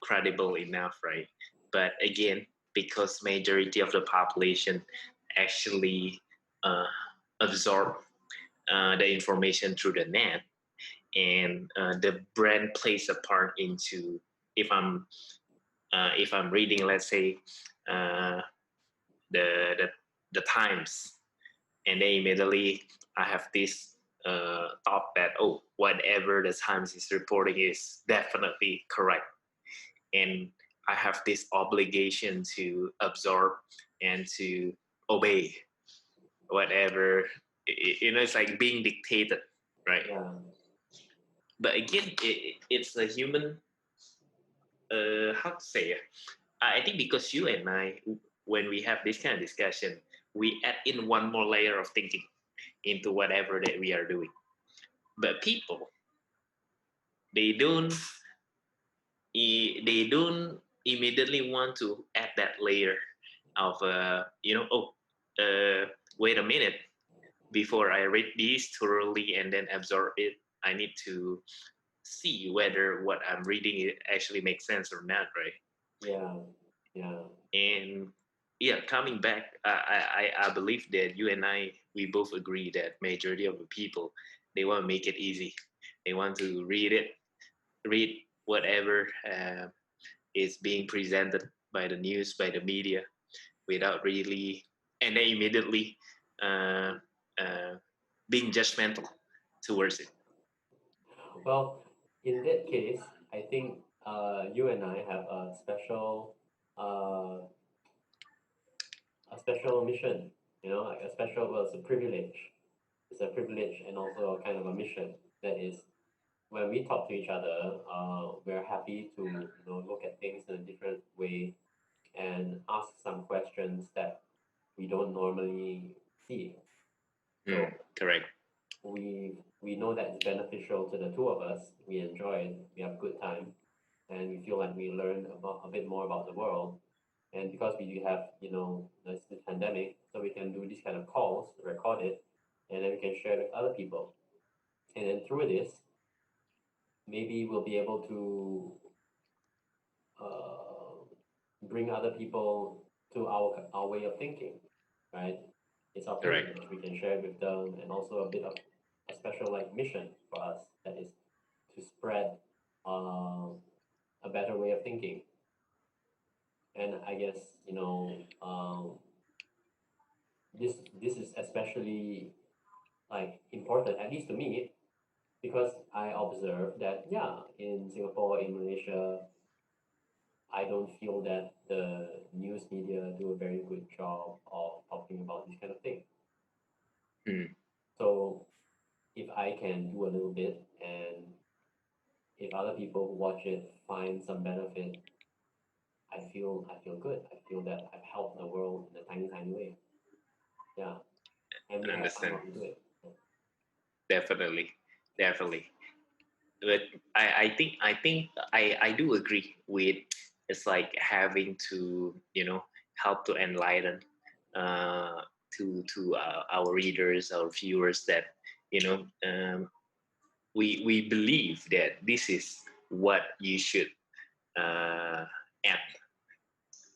credible enough, right? But again, because majority of the population actually uh, absorb the information through the net, and the brand plays a part into, if I'm reading, let's say, uh, the, the the Times, and then immediately I have this thought that, oh, whatever the Times is reporting is definitely correct, and I have this obligation to absorb and to obey whatever. It's like being dictated, right? Yeah. But again, it's a human. How to say it? I think because you and I, when we have this kind of discussion, we add in one more layer of thinking into whatever that we are doing. But people, they don't, they don't immediately want to add that layer of, oh, wait a minute, before I read this thoroughly and then absorb it, I need to see whether what I'm reading it actually makes sense or not, right? Yeah. Yeah. And yeah, coming back, I believe that you and I, we both agree that majority of the people, they want to make it easy. They want to read whatever is being presented by the news, by the media, without really, and then immediately uh, uh, being judgmental towards it. Well, in that case, I think you and I have uh, a special mission. You know, like a special, well, it's a privilege. It's a privilege and also a kind of a mission that is when we talk to each other, we're happy to look at things in a different way and ask some questions that we don't normally see. So Correct. we know that it's beneficial to the two of us. We enjoy it. We have a good time, and we feel like we learn about a bit more about the world. And because we do have this pandemic, so we can do these kind of calls, record it, and then we can share it with other people. And then through this, maybe we'll be able to uh, bring other people to our way of thinking, right? It's our Correct. privilege. We can share it with them, and also a bit of a special like mission for us that is to spread uh, a better way of thinking. And I guess this this is especially like important, at least to me, because I observe that yeah, in Singapore, in Malaysia, I don't feel that the news media do a very good job of talking about this kind of thing. Mm, So if I can do a little bit, and if other people who watch it find some benefit, I feel good. I feel that I've helped the world in a tiny, tiny way. Yeah, and we I have fun understand. while we do it. Definitely. Definitely. But I do agree with it's like having to help to enlighten uh, to our readers, our viewers, that you know we believe that this is what you should uh, add.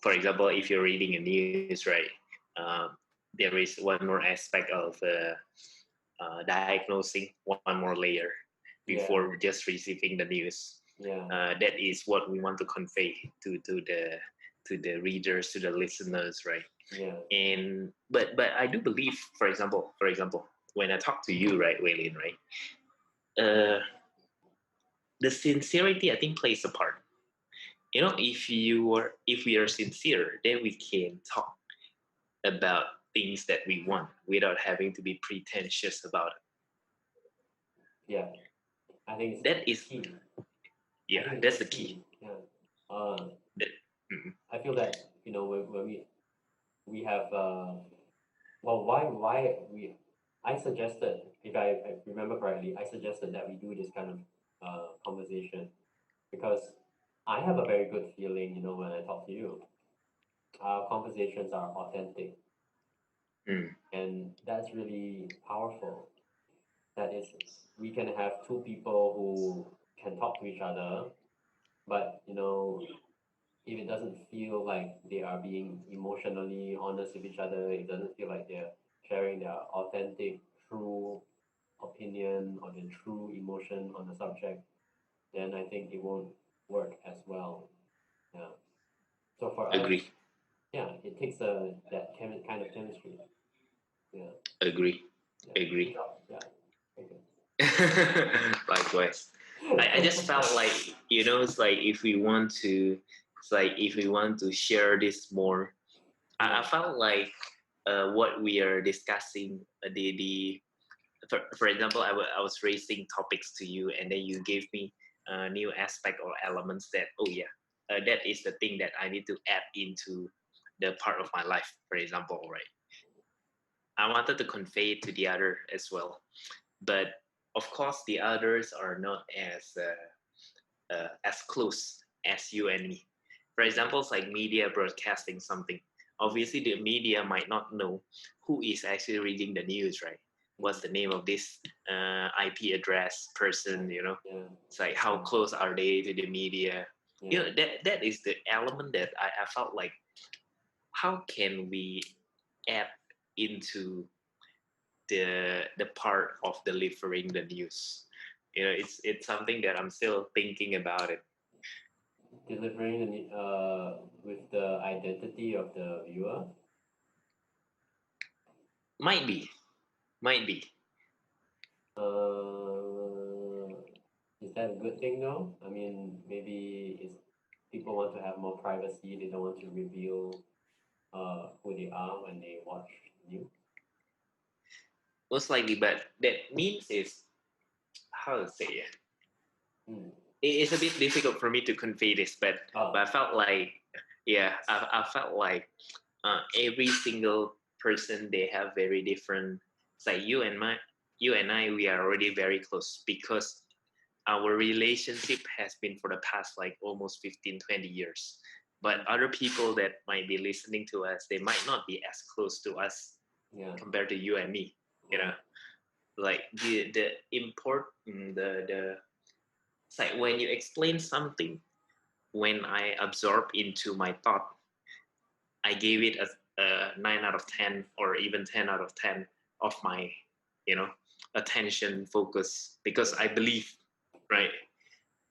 For example, if you're reading a news, right, um, there is one more aspect of diagnosing one more layer Yeah, before just receiving the news. yeah, That is what we want to convey to the readers, to the listeners, right? yeah, And but I do believe, for example, when I talk to you, right, Waylin, right, uh, the sincerity I think plays a part. If we are sincere, then we can talk about things that we want without having to be pretentious about yeah. I think it. That it's is, key. I yeah, think that's it's the key. key. Yeah. Uh, That, mm, I feel that when we have well, why we I suggested, if I remember correctly, I suggested that we do this kind of conversation because I have a very good feeling, when I talk to you. Our conversations are authentic, mm, and that's really powerful. That is, we can have two people who can talk to each other, but if it doesn't feel like they are being emotionally honest with each other, it doesn't feel like they're sharing their authentic, true opinion or their true emotion on the subject, then I think it won't work as well. Yeah. So for us, agree, yeah, it takes that kind of chemistry. Yeah. agree, Yeah. Good agree. job. Yeah. Okay. Likewise. I just felt like, it's like if we want to share this more, I Yeah. felt like what we are discussing, for example, I was raising topics to you, and then you gave me a new aspect or elements that, oh yeah, that is the thing that I need to add into the part of my life, for example, right? I wanted to convey it to the other as well, but of course the others are not as close as you and me. For Yeah. example, it's like media broadcasting something. Obviously, the media might not know who is actually reading the news, right? Mm. What's the name of this IP address person? Yeah. It's like how Yeah. close are they to the media? Yeah. That is the element that I felt like, how can we add into the part of delivering the news? It's something that I'm still thinking about it. Delivering with the identity of the viewer. Might be, might be. Uh, is Is that a good thing though? I mean, maybe it's people want to have more privacy. They don't want to reveal who they are when they watch news. Most likely, but that means is how to say it. Hmm. It's a bit difficult for me to convey this, but Oh, I felt like, yeah, I felt like every single person they have very different. It's like you and I, we are already very close because our relationship has been for the past like almost 15-20 years. But mm, other people that might be listening to us, they might not be as close to us yeah, compared to you and me. You yeah, know, like the import the it's like when you explain something, when I absorb into my thought, I gave it a 9 out of 10 or even 10 out of 10 of my, you know, attention focus because I believe, right?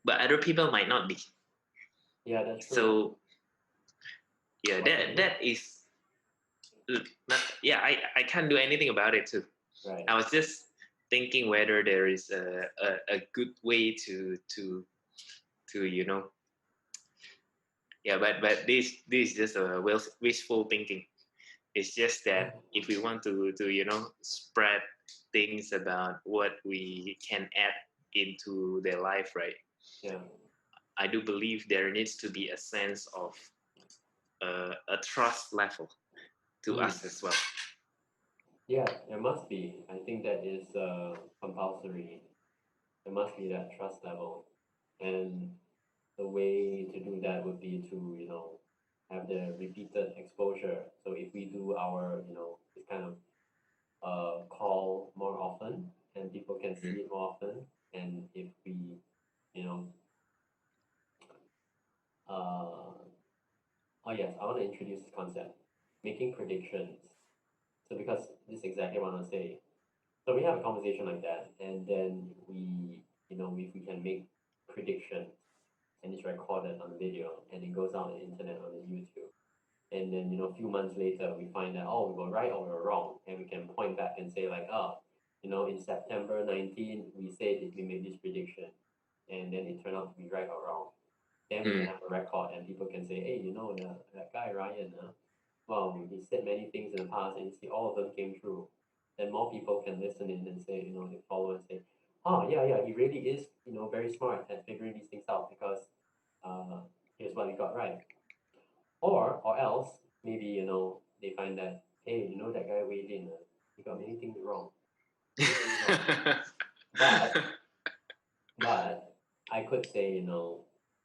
But other people might not be. yeah. That's true. So yeah, What to that do? that is not, yeah. I can't do anything about it too. Right. I was just thinking whether there is a good way to yeah, but this is just a wishful thinking. It's just that if we want to spread things about what we can add into their life, right? Yeah. I do believe there needs to be a sense of a trust level to Mm. us as well. Yeah, there must be. I think that is compulsory. There must be that trust level, and the way to do that would be to have the repeated exposure. So if we do our this kind of call more often, and people can see Mm, it more often, and if we you know uh, oh yes, I want to introduce this concept, making predictions. So because this is exactly what I want to say. So we have a conversation like that, and then if we can make predictions, and it's recorded on video, and it goes out on the internet on the YouTube, and then a few months later we find that we were right or we were wrong, and we can point back and say like, in September 19 we said that we made this prediction, and then it turned out to be right or wrong. Then we can mm, have a record, and people can say, hey, that guy Ryan, well, he said many things in the past, and you see all of them came true. Then more people can listen in and say, they follow and say, oh yeah, yeah, he really is, very smart at figuring these things out because uh, here's what he got right. Or else maybe they find that, hey, that guy Wei Lin, he got many things wrong, many things wrong. But But I could say,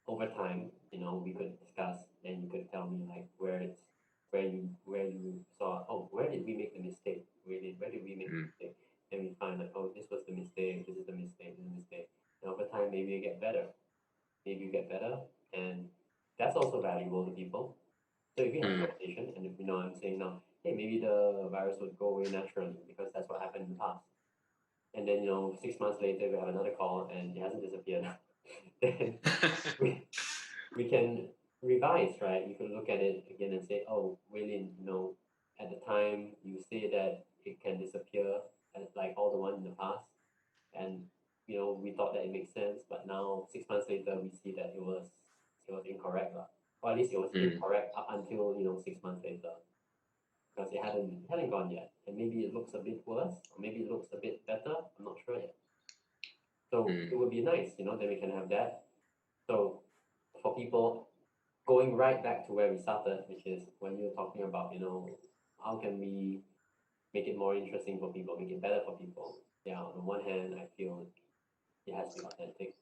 over time, we could discuss, and you could tell me like where you saw, where did we make the mistake? Where did we make the mm, mistake? And we find like, this was the mistake, this is the mistake, this is the mistake. And over time, maybe you get better. Maybe you get better, and that's also valuable to people. So if we have a mm, conversation, and if I'm saying now, hey, maybe the virus would go away naturally because that's what happened in the past. And then 6 months later, we have another call, and it hasn't disappeared. Then we we can revise, right? You can look at it again and say, oh, Waylin, at the time you say that it can disappear as like all the one in the past, and we thought that it makes sense, but now 6 months later we see that it was incorrect, lah. Or at least it was mm, incorrect up until 6 months later because it hadn't gone yet, and maybe it looks a bit worse, or maybe it looks a bit better. I'm not sure yet. So it mm, would be nice, that we can have that. So for people going right back to where we started, which is when you're talking about, how can we make it more interesting for people, make it better for people. Yeah, on the one hand, I feel it has to be authentic.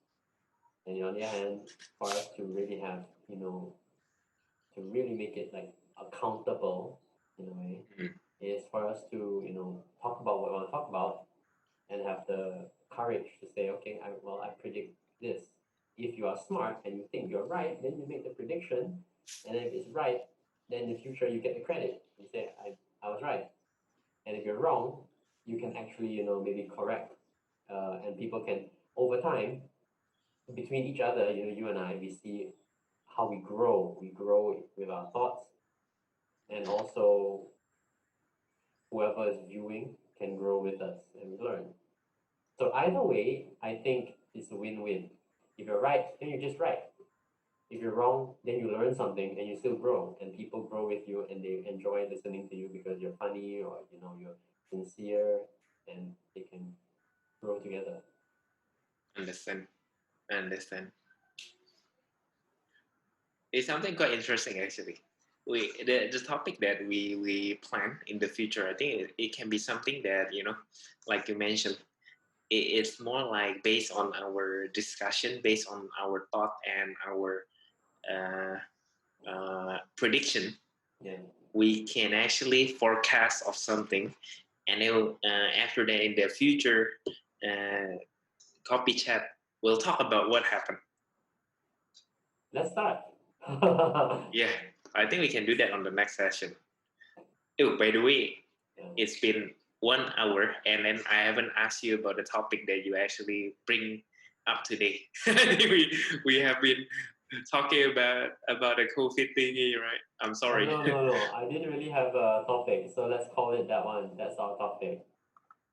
And on the other hand, for us to really have, to really make it like accountable in a way, mm, is for us to, talk about what we want to talk about and have the courage to say, okay, I predict this. If you are smart and you think you're right, then you make the prediction, and if it's right, then in the future you get the credit. You say, I was right. And if you're wrong, you can actually, maybe correct, and people can over time between each other, you and I, we see how we grow. We grow with our thoughts, and also whoever is viewing can grow with us and we learn. So either way, I think it's a win-win. If you're right, then you're just right. If you're wrong, then you learn something and you still grow, and people grow with you and they enjoy listening to you because you're funny or you're sincere, and they can grow together. Understand. Understand. It's something quite interesting actually. The topic that we plan in the future, I think it can be something that like you mentioned, it's more like based on our discussion, based on our thought and our uh, prediction. Yeah. We can actually forecast of something, and then after that in the future, uh, copy chat will talk about what happened. Let's start. Yeah, I think we can do that on the next session. Oh, by the way, Yeah. it's been 1 hour, and then I haven't asked you about the topic that you actually bring up today. we have been talking about a COVID thingy, right? I'm Oh, sorry. no, no, no. I didn't really have a topic, so let's call it that one. That's our topic.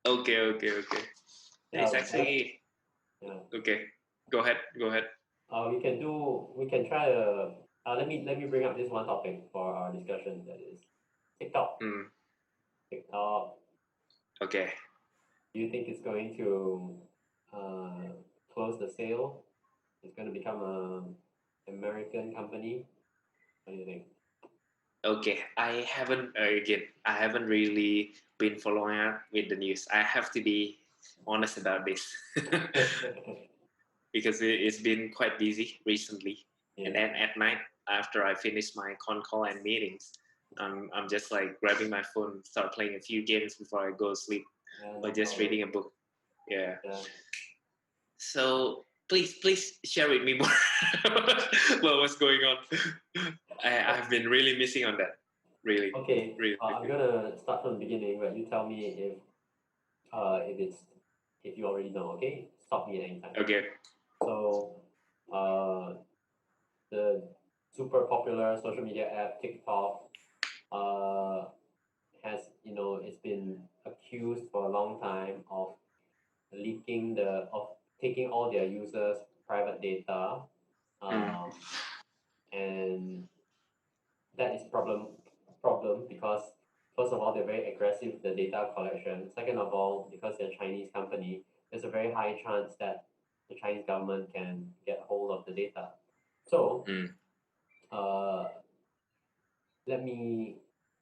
Okay, okay, okay. It's Yeah, actually yeah. okay. Go ahead, go ahead. We can try to, let me bring up this one topic for our discussion, that is TikTok. Hmm. TikTok, Okay. do you think it's going to uh, close the sale? It's going to become a American company? What do you think? Okay, I haven't really been following up with the news. I have to be honest about this because it's been quite busy recently. And Yeah, then at night, after I finish my con call and meetings, I'm just like grabbing my phone, start playing a few games before I go to sleep, yeah, or no just problem. reading a book. Yeah. Yeah. So please share with me more what was going on. I've been really missing on that. Really, Okay, really. I'm gonna start from the beginning, but you tell me if it's if you already know. Okay, stop me at any time. Okay. So, uh, the super popular social media app TikTok uh, has it's been accused for a long time of taking all their users' private data, Mm. um, and that is problem because first of all they're very aggressive with the data collection. Second of all, because they're a Chinese company, there's a very high chance that the Chinese government can get hold of the data. So Mm. uh, let me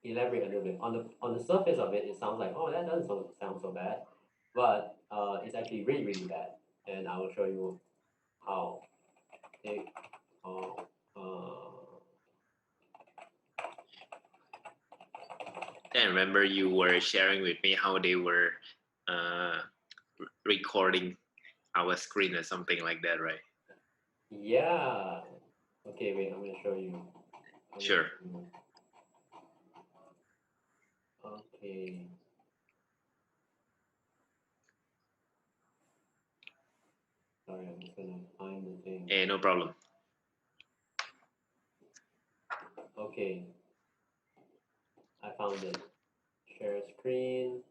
elaborate a little bit. On the surface of it, it sounds like, oh, that doesn't sound so bad, but it's actually really really bad, and I will show you how. Take I remember you were sharing with me how they were uh, recording our screen or something like that, right? yeah. Okay, wait. I'm gonna show you. I'm gonna Sure. show you. Okay. Sorry, I'm just gonna find the thing. No problem. Okay, I found it. Share screen.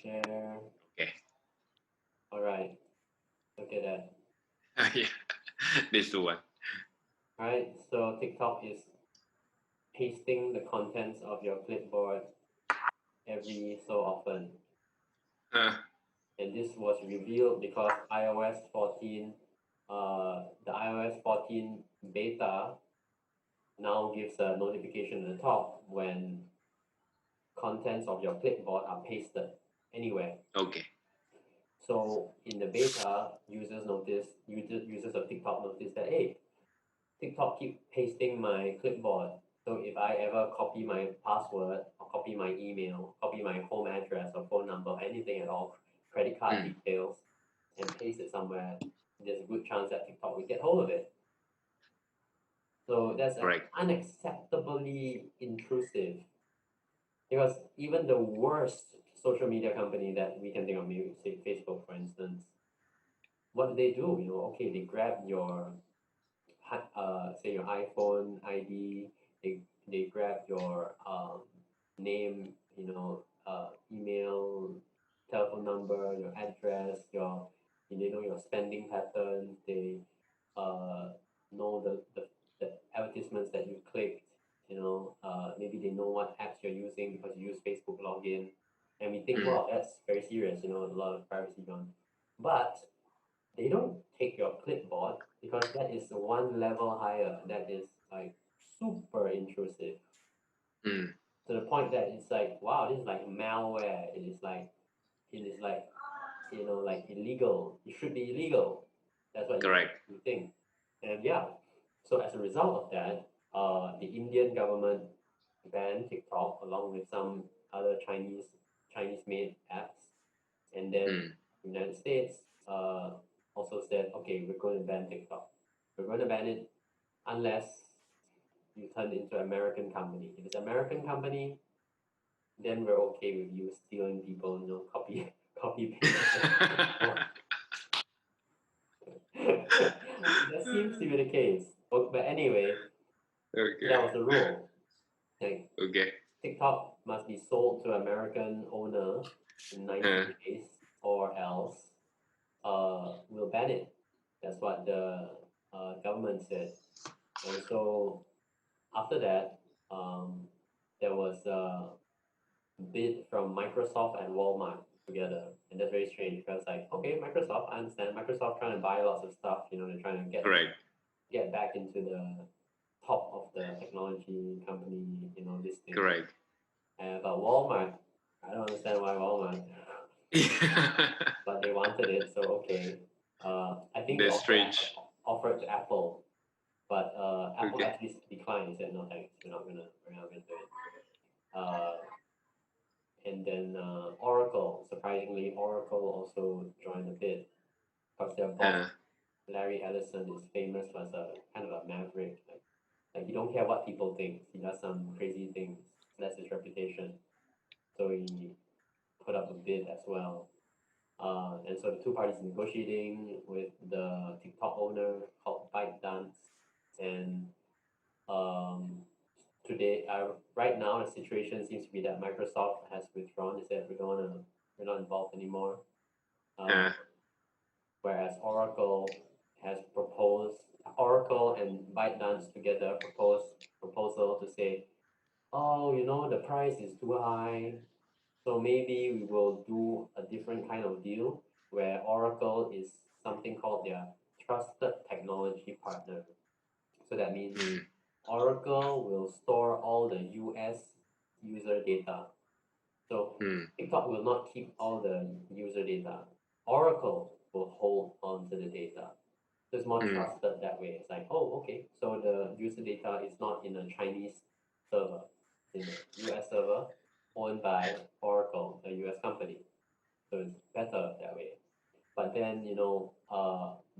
Share. Okay. All right. Look at that. Yeah, this is the one. All right. So TikTok is pasting the contents of your clipboard every so often. Uh, And this was revealed because the iOS 14 beta now gives a notification at the top when contents of your clipboard are pasted anywhere. okay. So in the beta, users of TikTok notice that, hey, TikTok keep pasting my clipboard. So if I ever copy my password or copy my email, copy my home address or phone number, anything at all, credit card Mm, details, and paste it somewhere, there's a good chance that TikTok will get hold of it. So that's correct. unacceptably intrusive because even the worst social media company that we can think of, maybe say Facebook, for instance, what do they do? Okay, they grab your say your iPhone ID, they grab your name, email, telephone number, your address, your They know your spending patterns. They know the advertisements that you clicked. Maybe they know what apps you're using because you use Facebook login. And we think, Mm. wow, that's very serious, a lot of privacy gone. But they don't take your clipboard because that is one level higher. That is like super intrusive Mm. to the point that it's like, wow, this is like malware. It is like like illegal. It should be illegal. That's what Correct. you think. And yeah, so as a result of that, the Indian government banned TikTok along with some other Chinese made apps, and then Mm. the United States also said, okay, we're going to ban TikTok. We're going to ban it unless you turn into an American company. If it's an American company, then we're okay with you stealing people, copy paste. That seems to be the case. But anyway, so Okay. that was the rule. Like Okay. TikTok must be sold to American owner in 90 Uh, days or else we'll ban it. That's what the government said. And so after that, there was a bid from Microsoft and Walmart together. And that's very strange because like, okay, Microsoft, I understand Microsoft trying to buy lots of stuff, they're trying to correct. get back into the top of the technology company, this thing. Correct. But Walmart, I don't understand why Walmart, but they wanted it, so okay. I think they That's also strange. offered to Apple, but Apple Okay. actually declined. He said, "No thanks, we're not gonna do it." Uh, and then Oracle, surprisingly, Oracle also joined the bid because their boss Uh, Larry Ellison is famous as a kind of a maverick. Like he don't care what people think. He does some crazy things. That's his reputation. So he put up a bid as well. And so the two parties negotiating with the TikTok owner called ByteDance. And um, today, right now, the situation seems to be that Microsoft has withdrawn. They said we're not involved anymore. Uh, uh, whereas Oracle and ByteDance together proposal to say, oh, the price is too high. So maybe we will do a different kind of deal where Oracle is something called their trusted technology partner. So that means mm, Oracle will store all the US user data. So mm, TikTok will not keep all the user data. Oracle will hold on to the data. So it's more mm, trusted that way. It's like, oh, okay, so the user data is not in a Chinese server, it's in a US server owned by Oracle, a US company. So it's better that way. But then,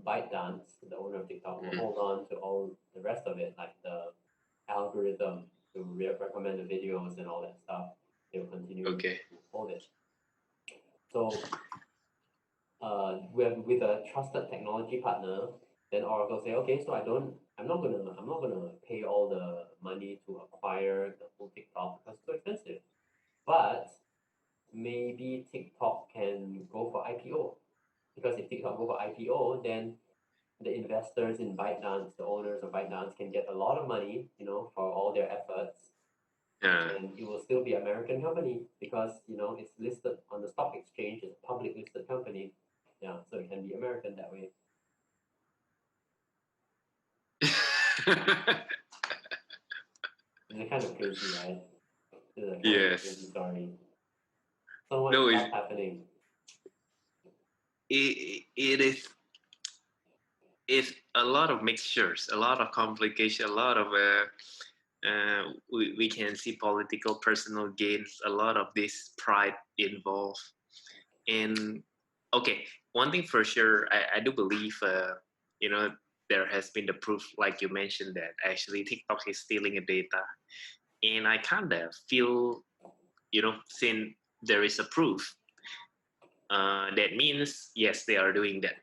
ByteDance, the owner of TikTok, will mm. hold on to all the rest of it, like the algorithm to recommend the videos and all that stuff. They'll continue to Okay. hold it. So with a trusted technology partner, then Oracle say, okay, so I'm not gonna pay all the money to acquire the whole TikTok because it's too expensive. But maybe TikTok can go for IPO because if TikTok go for IPO, then the investors in ByteDance, the owners of ByteDance, can get a lot of money, for all their efforts, Uh, and it will still be American company because it's listed on the stock exchange. It's a public listed company. Yeah, so it can be American that way. It's kind of crazy, right? It's a kind of a crazy yes. story. So much No, stuff happening. it is it's a lot of mixtures, a lot of complication, a lot of we can see political personal gains, a lot of this pride involved. And okay, one thing for sure, I do believe, you know, there has been the proof, like you mentioned, that actually TikTok is stealing a data. And I kind of feel, since there is a proof, that means, yes, they are doing that.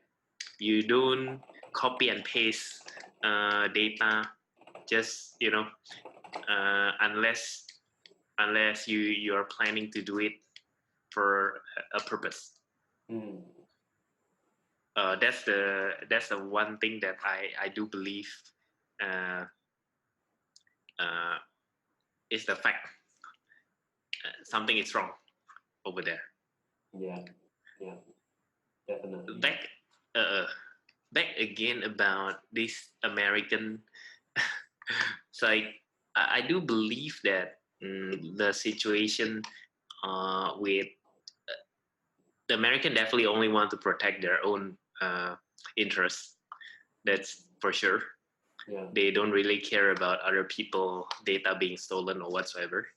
You don't copy and paste data just, unless you are planning to do it for a purpose. Mm. that's the one thing that I do believe uh, uh, is the fact. Something is wrong over there. Yeah, yeah, definitely. Back uh, back again about this American. So I do believe that the situation with the American definitely only want to protect their own interests. That's for sure. Yeah, They don't really care about other people data being stolen or whatsoever.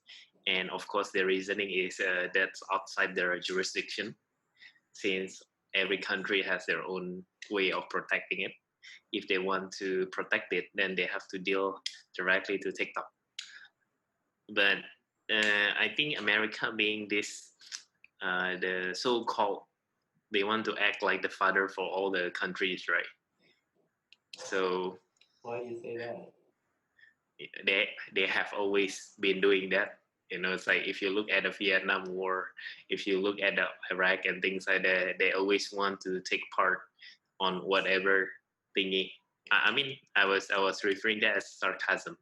And of course, the reasoning is that's outside their jurisdiction, since every country has their own way of protecting it. If they want to protect it, then they have to deal directly to TikTok. But I think America being this, the so-called, they want to act like the father for all the countries, right? So why do you say that? they have always been doing that. It's like if you look at the Vietnam War, if you look at the Iraq and things like that, they always want to take part on whatever thingy. I mean, I was referring that as sarcasm,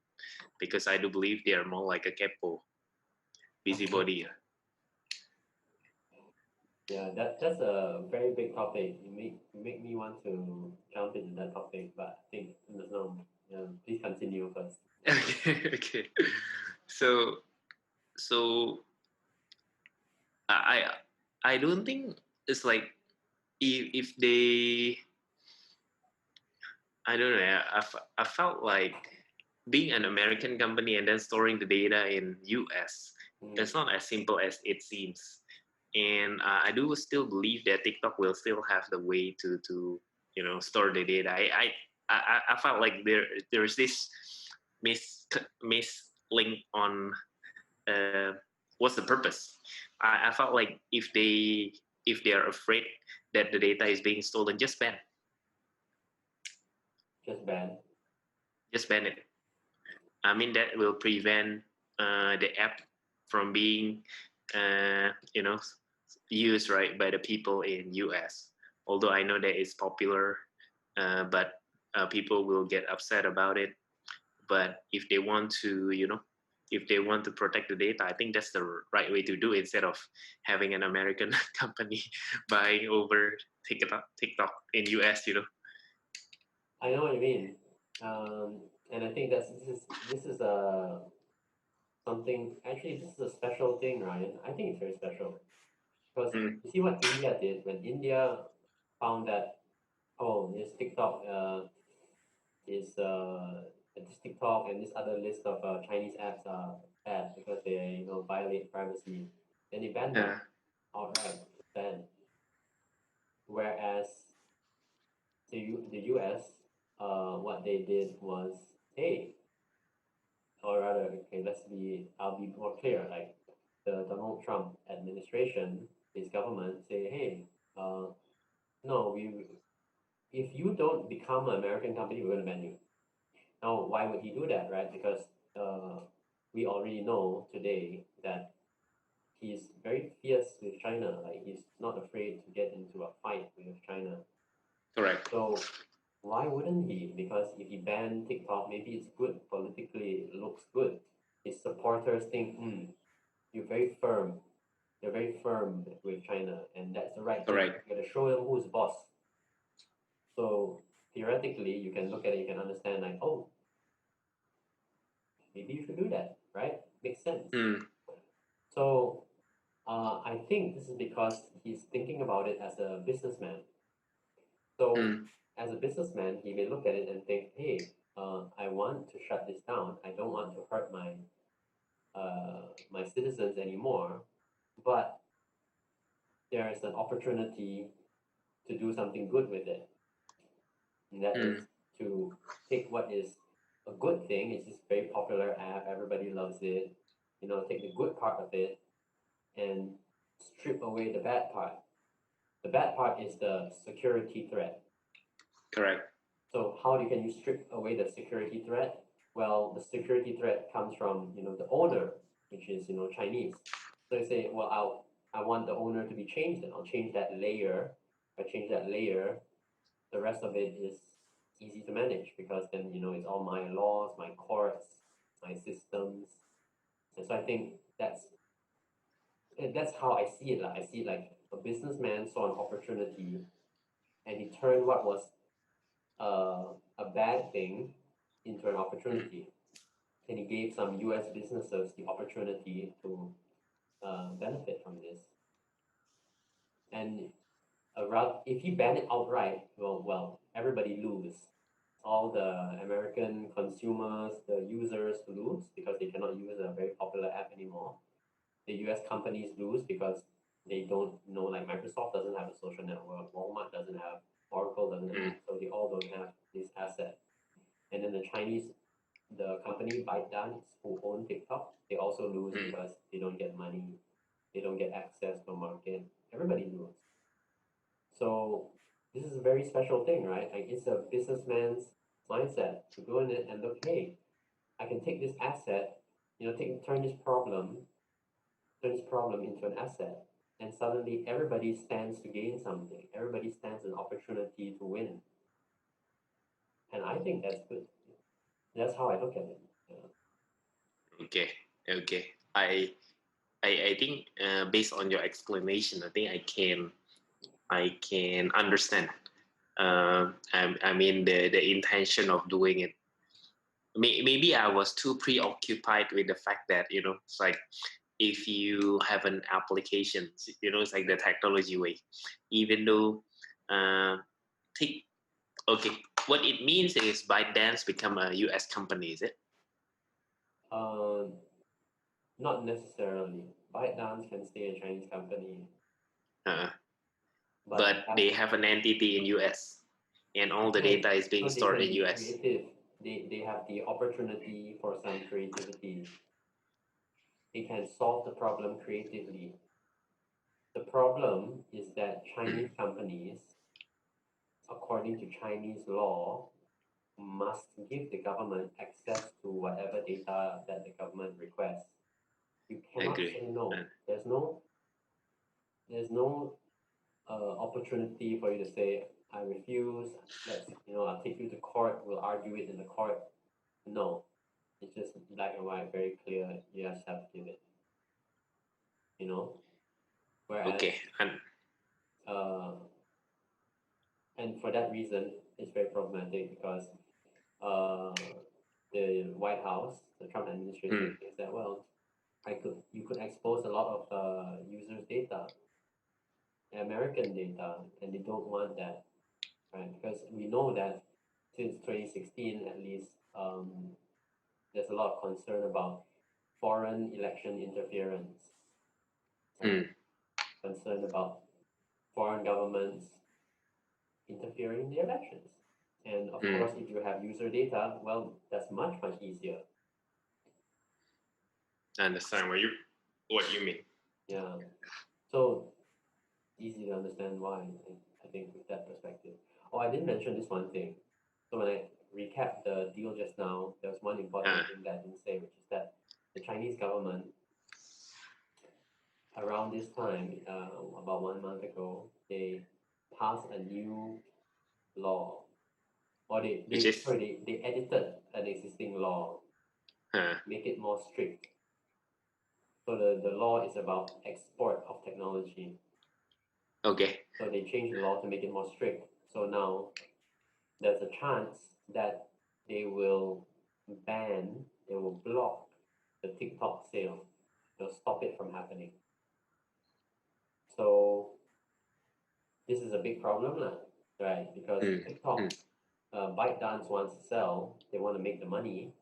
because I do believe they are more like a capo, busybody. Yeah, that's a very big topic. You make me want to jump into that topic, but I think no. Please continue first. Okay, okay. So so I I don't think it's like if they, I don't know. I felt like being an American company and then storing the data in US, Mm, it's not as simple as it seems. And I do still believe that TikTok will still have the way to store the data. I felt like there's this mis link on uh, what's the purpose. I felt like if they are afraid that the data is being stolen, just bad. ban it. I mean, that will prevent the app from being, used right by the people in US. Although I know that it's popular, but people will get upset about it. But if they want to protect the data, I think that's the right way to do it, instead of having an American company buying over TikTok in US. I know what you mean. And I think this is a something. Actually, this is a special thing, Ryan. I think it's very special because Mm, you see what India did when India found that, oh, this TikTok is this TikTok and this other list of Chinese apps are bad because they violate privacy. Then they ban them uh, outright. Ban. Whereas the US, what they did was, hey, or rather, okay, I'll be more clear. Like the Donald Trump administration, his government say, hey, no, if you don't become an American company, we're going to ban you. Now, why would he do that, right? Because uh, we already know today that he's very fierce with China. Like he's not afraid to get into a fight with China. correct. So why wouldn't he? Because if he banned TikTok, maybe it's good politically. It looks good. His supporters think, you're very firm. You're very firm with China, and that's the right thing. Correct. You got to show them who's boss. So theoretically, you can look at it. You can understand, like, oh, maybe you should do that, right? Makes sense. Mm, So I think this is because he's thinking about it as a businessman. So mm, as a businessman, he may look at it and think, hey, I want to shut this down. I don't want to hurt my citizens anymore, but there is an opportunity to do something good with it. And that mm, is to take what is a good thing, it's this very popular app, everybody loves it, take the good part of it and strip away the bad part. The bad part is the security threat. correct. So how can you strip away the security threat? Well, the security threat comes from the owner, which is Chinese. So you say, well, I want the owner to be changed, and I'll change that layer. I change that layer. the rest of it is easy to manage because then it's all my laws, my courts, my systems, and so I think that's how I see it. I see it like a businessman saw an opportunity and he turned what was a bad thing into an opportunity. And he gave some US businesses the opportunity to benefit from this. And if he banned it outright, well, everybody lose. All the American consumers, the users lose because they cannot use a very popular app anymore. The US companies lose because they don't know, like Microsoft doesn't have a social network, Walmart doesn't have, Oracle doesn't have, so they all don't have this asset. And then the company ByteDance who own TikTok, they also lose because they don't get money, they don't get access to market. Everybody loses. So this is a very special thing, right? Like it's a businessman's mindset to go in it and look, hey, I can take this asset, turn this problem into an asset, and suddenly everybody stands to gain something. Everybody stands an opportunity to win, and I think that's good. That's how I look at it. Yeah. Okay, okay. I think based on your explanation, I think I can understand. I mean the intention of doing it. Maybe I was too preoccupied with the fact that it's like if you have an application, it's like the technology way. Even though, take okay, what it means is ByteDance become a U.S. company, is it? Um, Not necessarily. ByteDance can stay a Chinese company, Uh, but but they have an entity in U.S. and all the okay, data is being so they stored can in be U.S. creative. They have the opportunity for some creativity. They can solve the problem creatively. The problem is that Chinese companies, according to Chinese law, must give the government access to whatever data that the government requests. You cannot Agree. say no. There's no opportunity for you to say, I refuse. I'll take you to court. We'll argue it in the court. No, it's just black and white, very clear. You just have to give it. You know, whereas, Okay, and uh, and for that reason, it's very problematic because uh, the White House, the Trump administration, thinks that you could expose a lot of users' data, American data, and they don't want that, right? Because we know that since 2016, at least, there's a lot of concern about foreign election interference, right? Concern about foreign governments interfering in the elections. And of course, if you have user data, well, that's much, much easier. I understand what you mean. Yeah. So easy to understand why, I think, with that perspective. Oh, I didn't mention this one thing. So when I recapped the deal just now, there was one important thing that I didn't say, which is that the Chinese government, around this time, about 1 month ago, they passed a new law, or Which is they edited an existing law, make it more strict. So the law is about export of technology. okay. So they changed the law to make it more strict. So now there's a chance that they will they will block the TikTok sale. They'll stop it from happening. So this is a big problem, right? Because TikTok, ByteDance wants to sell, they want to make the money,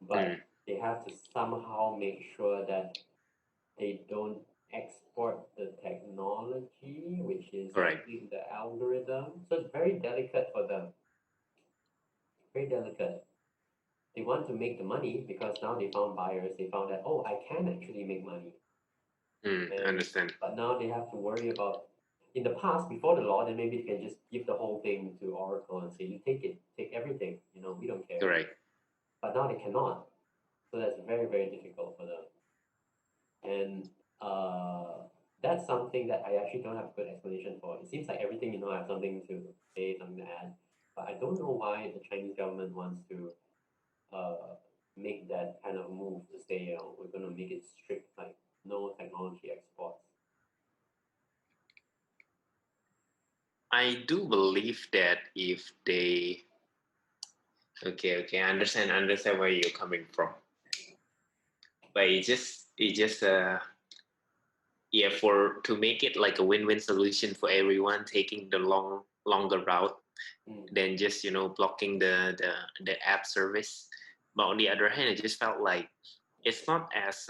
but they have to somehow make sure that they don't export the technology, which is, All I right. think, the algorithm. So it's very delicate for them. Very delicate. They want to make the money because now they found buyers. They found that, oh, I can actually make money. Understand. But now they have to worry about, in the past, before the law, then maybe they can just give the whole thing to Oracle and say, you take it, take everything, we don't care. All right. But now they cannot. So that's very, very difficult for them. And that's something that I actually don't have a good explanation for. It seems like everything, I have something to say, something to add, but I don't know why the Chinese government wants to uh, make that kind of move to say, we're going to make it strict, like no technology exports. I do believe that if they okay, I understand where you're coming from. But it just yeah, for to make it like a win-win solution for everyone taking the longer route Mm, than just blocking the app service. But on the other hand, I just felt like it's not as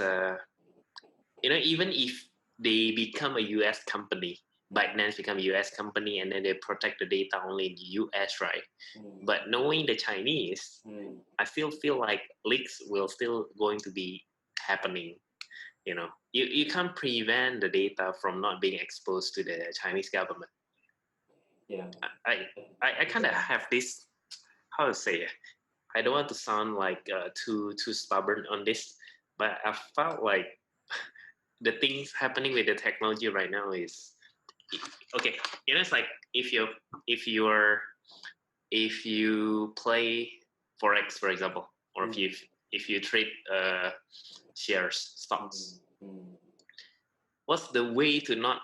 even if they become a US company, ByteDance become a US company, and then they protect the data only in the US, right? mm, But knowing the Chinese, mm. I still feel like leaks will still going to be happening. You can't prevent the data from not being exposed to the Chinese government. Yeah, I I kind of yeah, have this, how to say it. I don't want to sound like too stubborn on this, but I felt like the things happening with the technology right now is okay. It's like if you if you're if you play forex, for example, or if mm, you trade shares, mm, stocks, mm. what's the way to not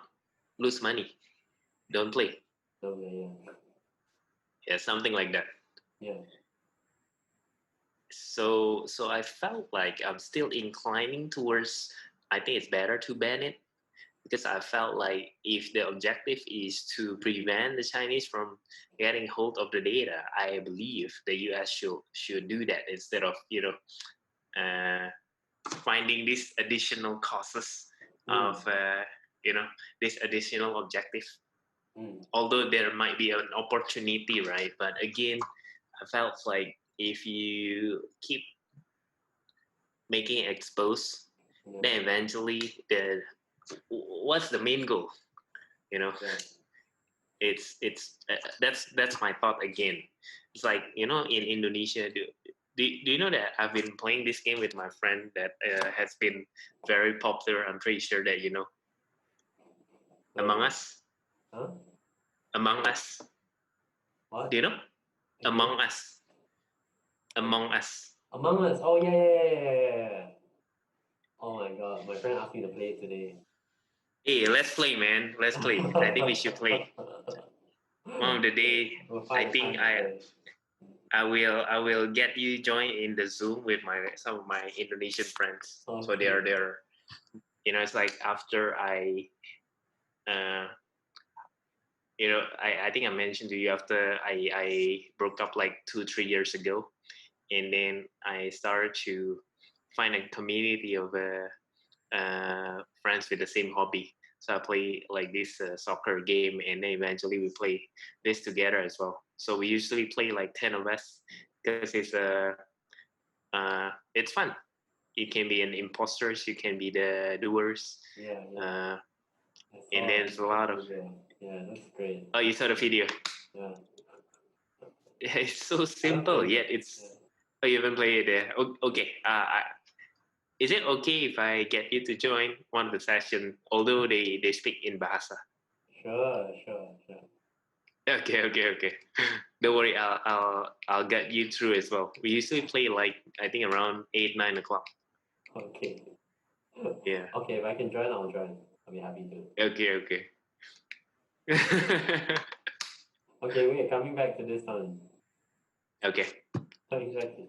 lose money? Don't play. So, yeah, Yeah, something like that. yeah, So I felt like I'm still inclining towards, I think it's better to ban it, because I felt like if the objective is to prevent the Chinese from getting hold of the data, I believe the US should do that instead of uh, finding these additional causes of mm, this additional objective. mm, Although there might be an opportunity, right? But again, I felt like if you keep making it exposed, yeah, then eventually what's the main goal? You know, yeah. that's my thought again. It's like in Indonesia, do you know that I've been playing this game with my friend that has been very popular. I'm pretty sure that What is Among it? Us. Huh? Among Us. Do What? you know Again? Among Us? Um, Among Us. Among Us. Oh, yeah, yeah, yeah, yeah, yeah, yeah. Oh my God, my friend asked me to play it today. Hey, let's play, man. Let's play. I think we should play. One of the day, We'll I find think time to play. I will get you join in the Zoom with some of my Indonesian friends. So they're Okay. there. It's like after uh, I think I mentioned to you after I broke up like 2-3 years ago, and then I started to find a community of friends with the same hobby. So I play like this soccer game, and then eventually we play this together as well. So we usually play like 10 of us because it's fun. You can be an imposters, you can be the doers, Yeah, yeah. uh, I and saw there's a lot of. video. Yeah, that's great. Oh, you saw the video. Yeah. It's so I haven't simple, played yet it. Yeah. it's. Oh, you haven't played it there. Okay. Is it okay if I get you to join one of the session? Although they speak in Bahasa. Sure, sure, sure. Okay. Don't worry, I'll get you through as well. We usually play like I think around 8-9 o'clock. Okay. Yeah. Okay, if I can join, I'll join. I'll be happy to. Okay. Okay, wait, coming back to this one. Okay. Coming back to,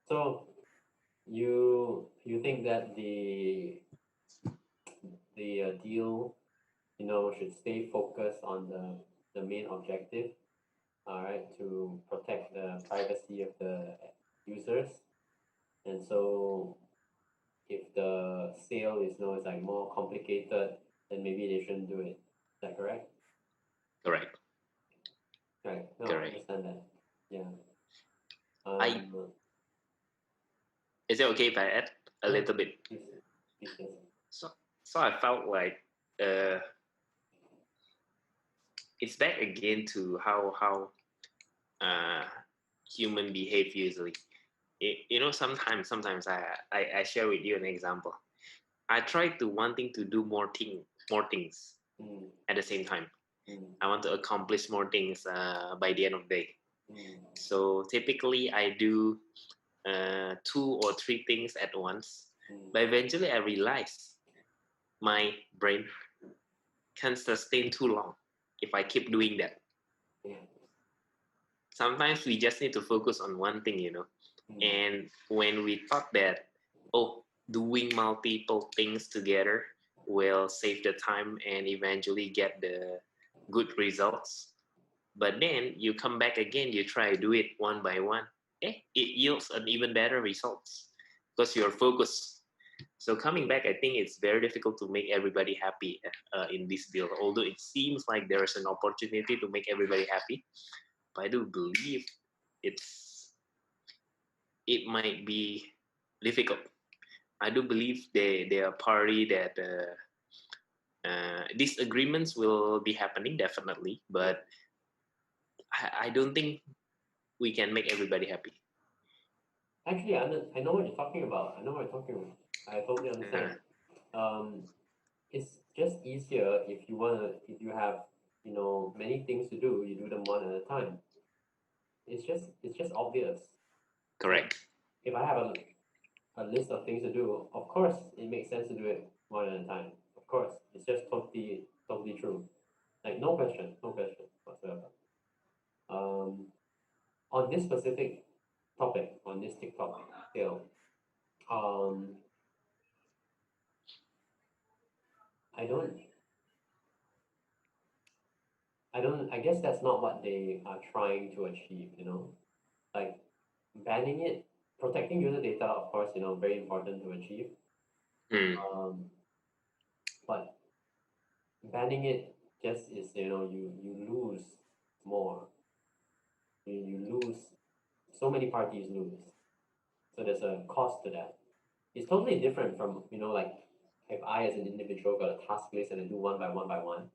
so you think that the deal, should stay focused on the main objective, all right, to protect the privacy of the users. And so if the sale is like more complicated, then maybe they shouldn't do it. Is that correct? Correct. Right. No, I Correct. understand that. Yeah. I Um, Is it okay if I add a no, little bit? please, please, yes. So so I felt like uh, it's back again to how uh, human behave usually. Sometimes I share with you an example. I try to wanting to do more things Mm, at the same time. mm, I want to accomplish more things by the end of the day. mm, So typically, I do 2 or 3 things at once. mm. But eventually, I realize my brain can't sustain too long if I keep doing that. Yeah. Sometimes we just need to focus on one thing. Mm, And when we thought that, oh, doing multiple things together will save the time and eventually get the good results. But then you come back again, you try to do it one by one. It yields an even better results because you're focused. So coming back, I think it's very difficult to make everybody happy in this deal. Although it seems like there is an opportunity to make everybody happy, but I do believe it's it might be difficult. I do believe they are party that disagreements will be happening definitely, yeah. but I don't think we can make everybody happy. Actually, I know what you're talking about. I know what you're talking about. I totally Uh, understand. Um, it's just easier if you have, many things to do, you do them one at a time. It's just obvious. Like Correct. if I have a list of things to do, of course it makes sense to do it one at a time. Of course, it's just totally true. Like no question whatsoever. Um, on this specific topic, on this TikTok scale, um, I don't, I guess that's not what they are trying to achieve, like banning it, protecting user data, of course, very important to achieve. Mm, Um, but banning it just is, you lose more. You lose, so many parties lose. So there's a cost to that. It's totally different from, like if I as an individual got a task list and I do one by one,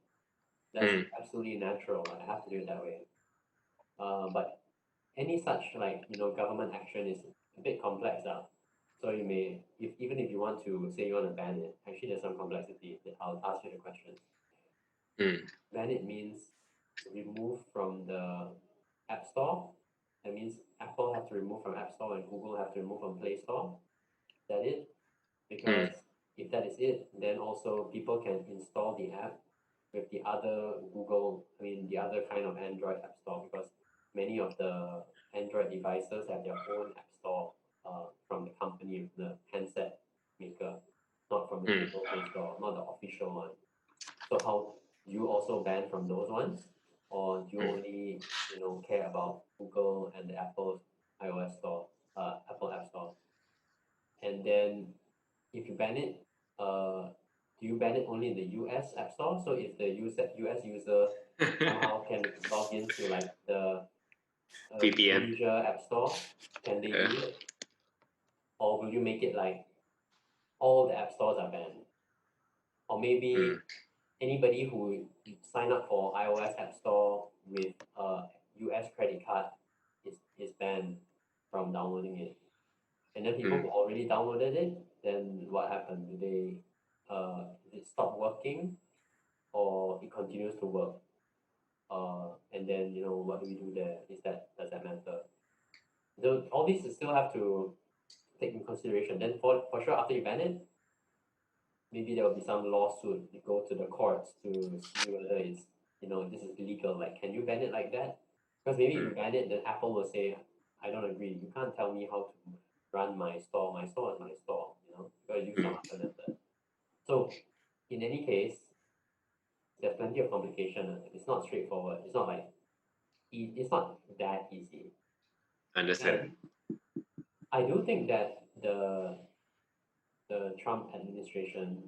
that's mm, absolutely natural. I have to do it that way. But any such like government action is a bit complex so you may even if you want to say you want to ban it, actually there's some complexity that I'll ask you the question. mm, Ban it means remove from the app store. That means Apple have to remove from App Store and Google have to remove from Play Store. Is that it? Because mm, if that is it, then also people can install the app with the other the other kind of Android app store, because many of the Android devices have their own app store from the company, the handset maker, not from the mm, Google Play Store, not the official one. So how do you also ban from those ones, or do you mm, only care about Google and the Apple iOS store, Apple App Store? And then if you ban it, do you ban it only in the US App Store? So if the US user somehow can log into like the VPN. Indonesia App Store, can they do it? Or will you make it like all the app stores are banned? Or Mm, maybe anybody who sign up for iOS App Store with a US credit card is banned from downloading it. And then people mm, who already downloaded it, then what happened? Do they it stop working, or it continues to work? And then what do we do there? Does that matter? All these still have to take in consideration. Then for sure after you ban it, maybe there will be some lawsuit. You go to the courts to see whether this is illegal. Like, can you ban it like that? Because maybe if you mm, ban it, then Apple will say, I don't agree. You can't tell me how to run my store. My store is my store. You gotta use some mm, other method. So in any case, there's plenty of complication. It's not straightforward. It's not like it's not that easy. understand. And I do think that the Trump administration,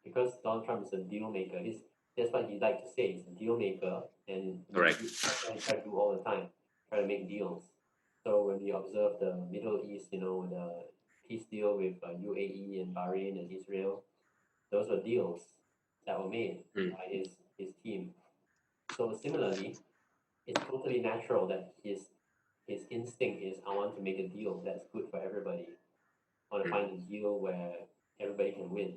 because Donald Trump is a deal maker, that's what he like to say. He's a deal maker, and Correct. that's what he try to do all the time, try to make deals. So when we observe the Middle East, the peace deal with UAE and Bahrain and Israel, those were deals that were made Mm, by his team. So similarly, it's totally natural that his instinct is, I want to make a deal that's good for everybody. I want to mm, find a deal where everybody can win.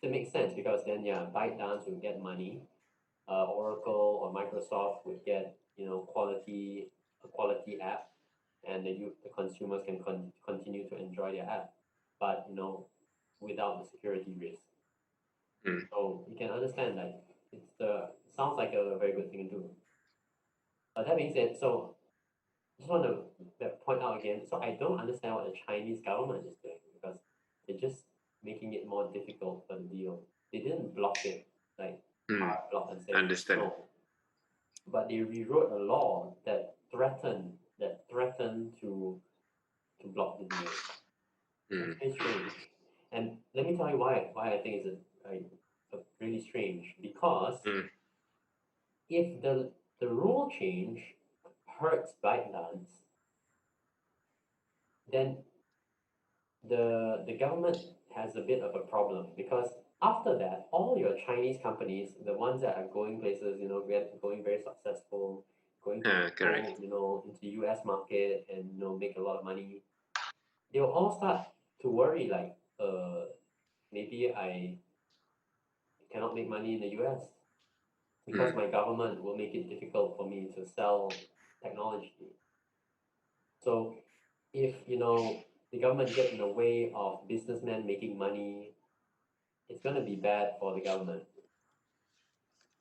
it makes sense because then ByteDance will get money, Oracle or Microsoft would get a quality app, and the consumers can continue to enjoy their app, but without the security risk. Mm. So you can understand that sounds like a very good thing to do. But that being said, so just want to point out again. So I don't understand what the Chinese government is doing because they're just making it more difficult for the deal. They didn't block it like Mm. hard block and say Understand. no, but they rewrote a law that threatened to block the deal. That's Mm. very strange. And let me tell you why I think it's a really strange because Mm. if the rule change hurts ByteDance, then the government has a bit of a problem because after that, all your Chinese companies, the ones that are going places, going very successful, going to Correct. into US market and make a lot of money, they'll all start to worry like, maybe I cannot make money in the US because Mm. my government will make it difficult for me to sell technology. So if the government get in the way of businessmen making money, it's going to be bad for the government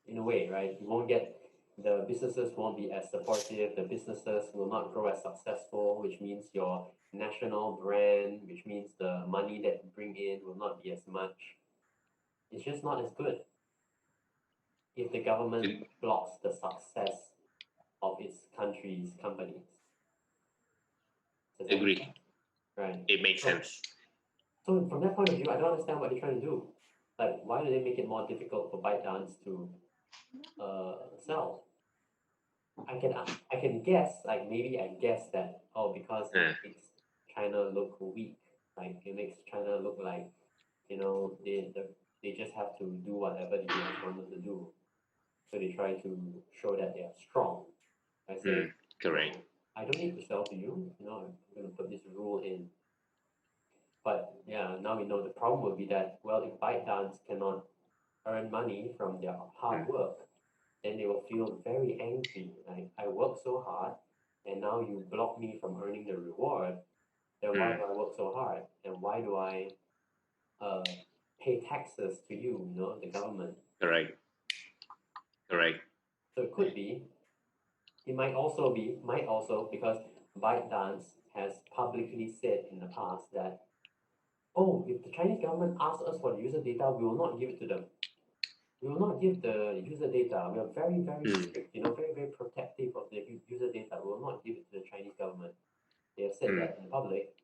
in a way, right? You won't get the businesses won't be as supportive. The businesses will not grow as successful, which means your national brand, which means the money that you bring in will not be as much. It's just not as good if the government Ag- blocks the success of its country's companies. Does that make Agree. sense? Right. It makes So, sense. so from that point of view, I don't understand what they're trying to do. Like, why do they make it more difficult for ByteDance to sell? I can guess, like maybe I guess that because it Uh, makes China look weak, like it makes China look like they just have to do whatever the US want them to do. So they try to show that they are strong. I say, mm. Correct. I don't need to sell to you. I'm going to put this rule in. But yeah, now we know the problem will be that, well, if ByteDance cannot earn money from their hard Mm. work, then they will feel very angry. Like, I work so hard, and now you block me from earning the reward. Then why Mm. do I work so hard? And why do I uh, pay taxes to you, the government? Correct. Correct. So it could be. It might also because ByteDance has publicly said in the past that, oh, if the Chinese government asks us for the user data, we will not give it to them. We will not give the user data. We are very, very Mm. strict, very, very protective of the user data. We will not give it to the Chinese government. They have said Mm. that in public,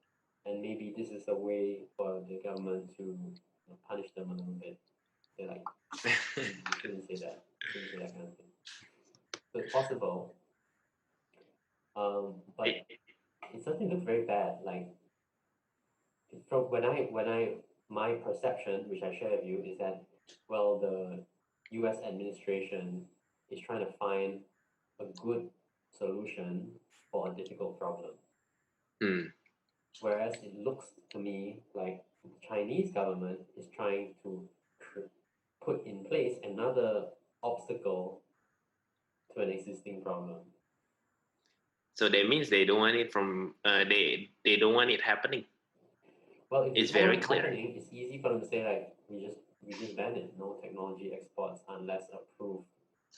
and maybe this is a way for the government to punish them a little bit. They're like, you shouldn't say that. You shouldn't say that kind of thing. So it's possible, but It- it certainly looks very bad. Like from when I my perception, which I share with you, is that well, the U.S. administration is trying to find a good solution for a difficult problem. mm. Whereas it looks to me like the Chinese government is trying to put in place another obstacle to an existing problem. So that means they don't want it from. They don't want it happening. Well, if they It's don't very want it clear. happening, it's easy for them to say like we just ban it, no technology exports unless approved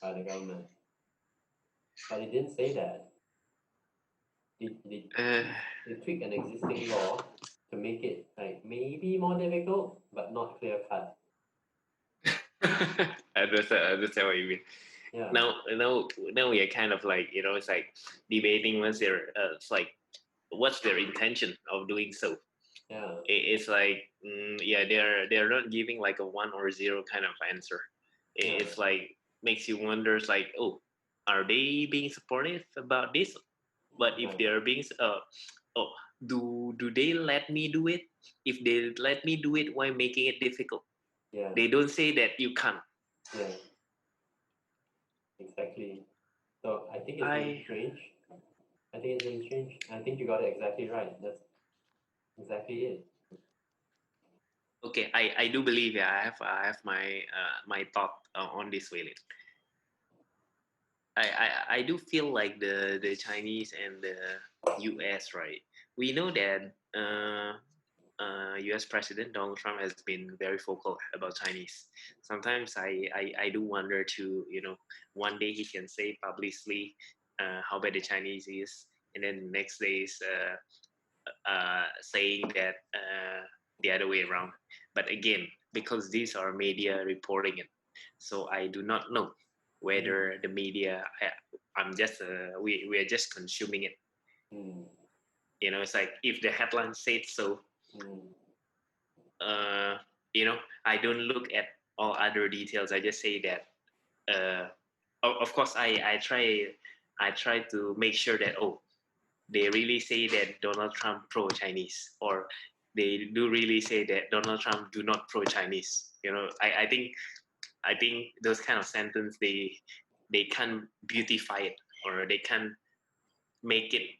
by the government. But they didn't say that. They, Uh, they tweak an existing law to make it like maybe more difficult, but not clear cut. I understand what you mean. Yeah, Now we are kind of like it's like debating what's their it's like what's their intention of doing so. yeah, It's like yeah, they're not giving like a one or zero kind of answer. yeah, It's like makes you wonder. It's like, oh, are they being supportive about this? But if right, they're being oh, do they let me do it? If they let me do it, why making it difficult? yeah, They don't say that you can't. yeah, exactly. So I think it's really I strange. I think it's really strange. I think you got it exactly right. That's exactly it. Okay, I do believe, yeah, I have my my thought on this, Wei. I do feel like the Chinese and the US, right? We know that US President Donald Trump has been very vocal about Chinese. Sometimes I do wonder to, one day he can say publicly how bad the Chinese is, and then next day is saying that the other way around. But again, because these are media reporting it, so I do not know Mm, whether the media. I'm just we are just consuming it. mm, It's like if the headline said so, mm, uh, I don't look at all other details. I just say that. Of course, I try to make sure that they really say that Donald Trump pro Chinese, or they do really say that Donald Trump do not pro Chinese. I think those kind of sentence they can beautify it, or they can make it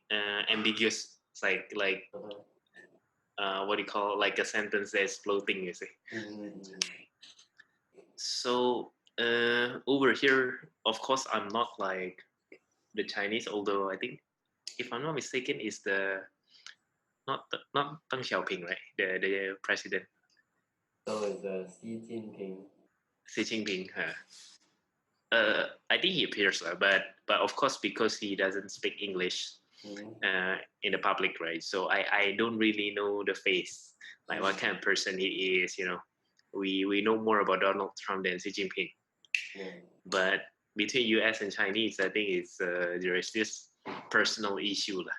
ambiguous. It's like uh-huh. what do you call, like a sentence that's floating, you see. Mm, So over here, of course, I'm not like the Chinese, although I think, if I'm not mistaken, is the not Deng Xiaoping, right? The president so is Xi Jinping. Xi Jinping. I think he appears, but of course, because he doesn't speak English Mm, in the public, right? So I don't really know the face, like what mm, kind of person he is. We know more about Donald Trump than Xi Jinping. yeah, But between US and Chinese, I think there is this personal issue lah.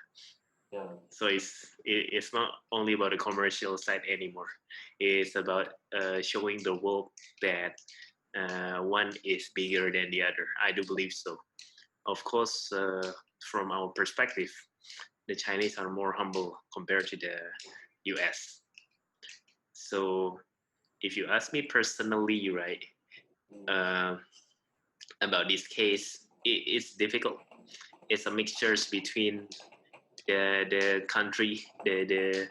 yeah. So it's not only about the commercial side anymore. It's about showing the world that one is bigger than the other. I do believe so. Of course, from our perspective, the Chinese are more humble compared to the US. So if you ask me personally, right, Mm, uh, about this case, it's difficult. It's a mixture between the country, the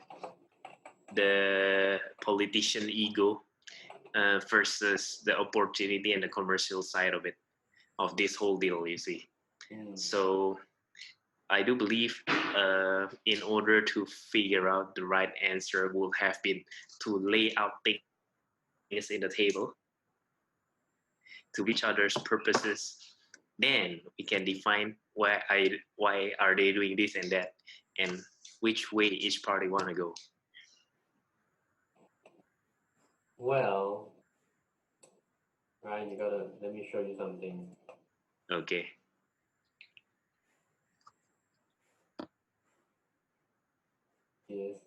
politician ego versus the opportunity and the commercial side of this whole deal. You see, mm, so I do believe in order to figure out the right answer would have been to lay out things in the table to each other's purposes. Then we can define why are they doing this and that, and which way each party want to go. well, Ryan, you gotta let me show you something. Okay. Yes.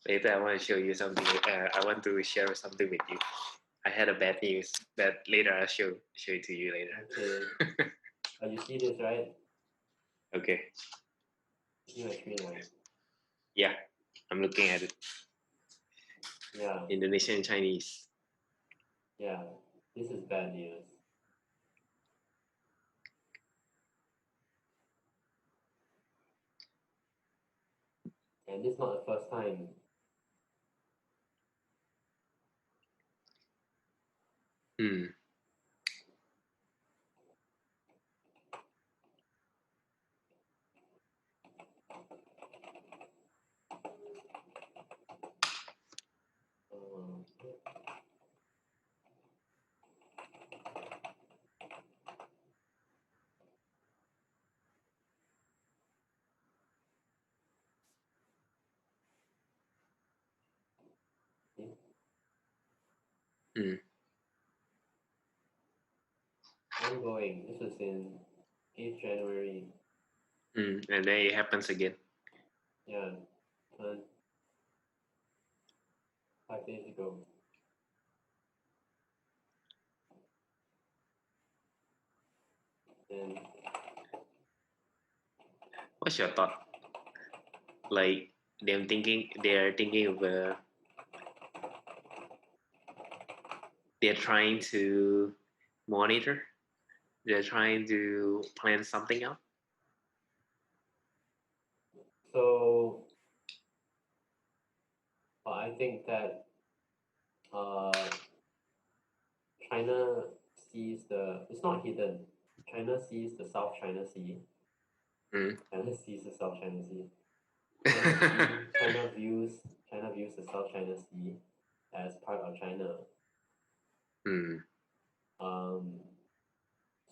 Later, I want to show you something. I want to share something with you. I had a bad news, but later I'll show it to you Okay. later. You see this, right? Okay. You see my screen, right? Yeah, I'm looking at it. Yeah, Indonesian Chinese. yeah. This is bad news. And this is not the first time. Hmm. Um, Hmm. ongoing. This was in 8th January. Hmm. And then it happens again. Yeah, and 5 days ago. And What's your thought? Like they're thinking of they're trying to monitor. They're trying to plan something out. So I think that uh, China sees it's not hidden. China sees the South China Sea. Mm. China sees the South China Sea. China views the South China Sea as part of China. Mm. Um,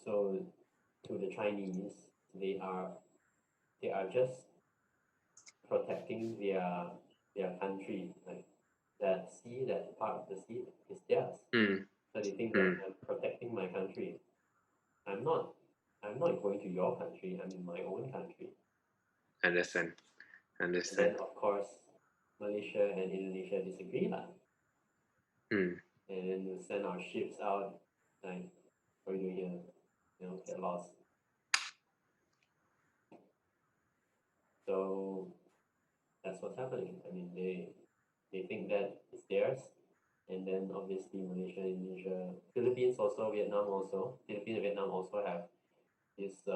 so to the Chinese, they are just protecting their country. Like that sea, that part of the sea is theirs. Mm. So they think that Mm. I'm protecting my country. I'm not I'm not going to your country. I'm in my own country. Understand. And Understand. then of course Malaysia and Indonesia disagree lah. Mm. And then we send our ships out like what are you doing here? Get lost. So that's what's happening. I mean they think that it's theirs. And then obviously Malaysia, Indonesia, Philippines also, Vietnam also. Philippines and Vietnam also have this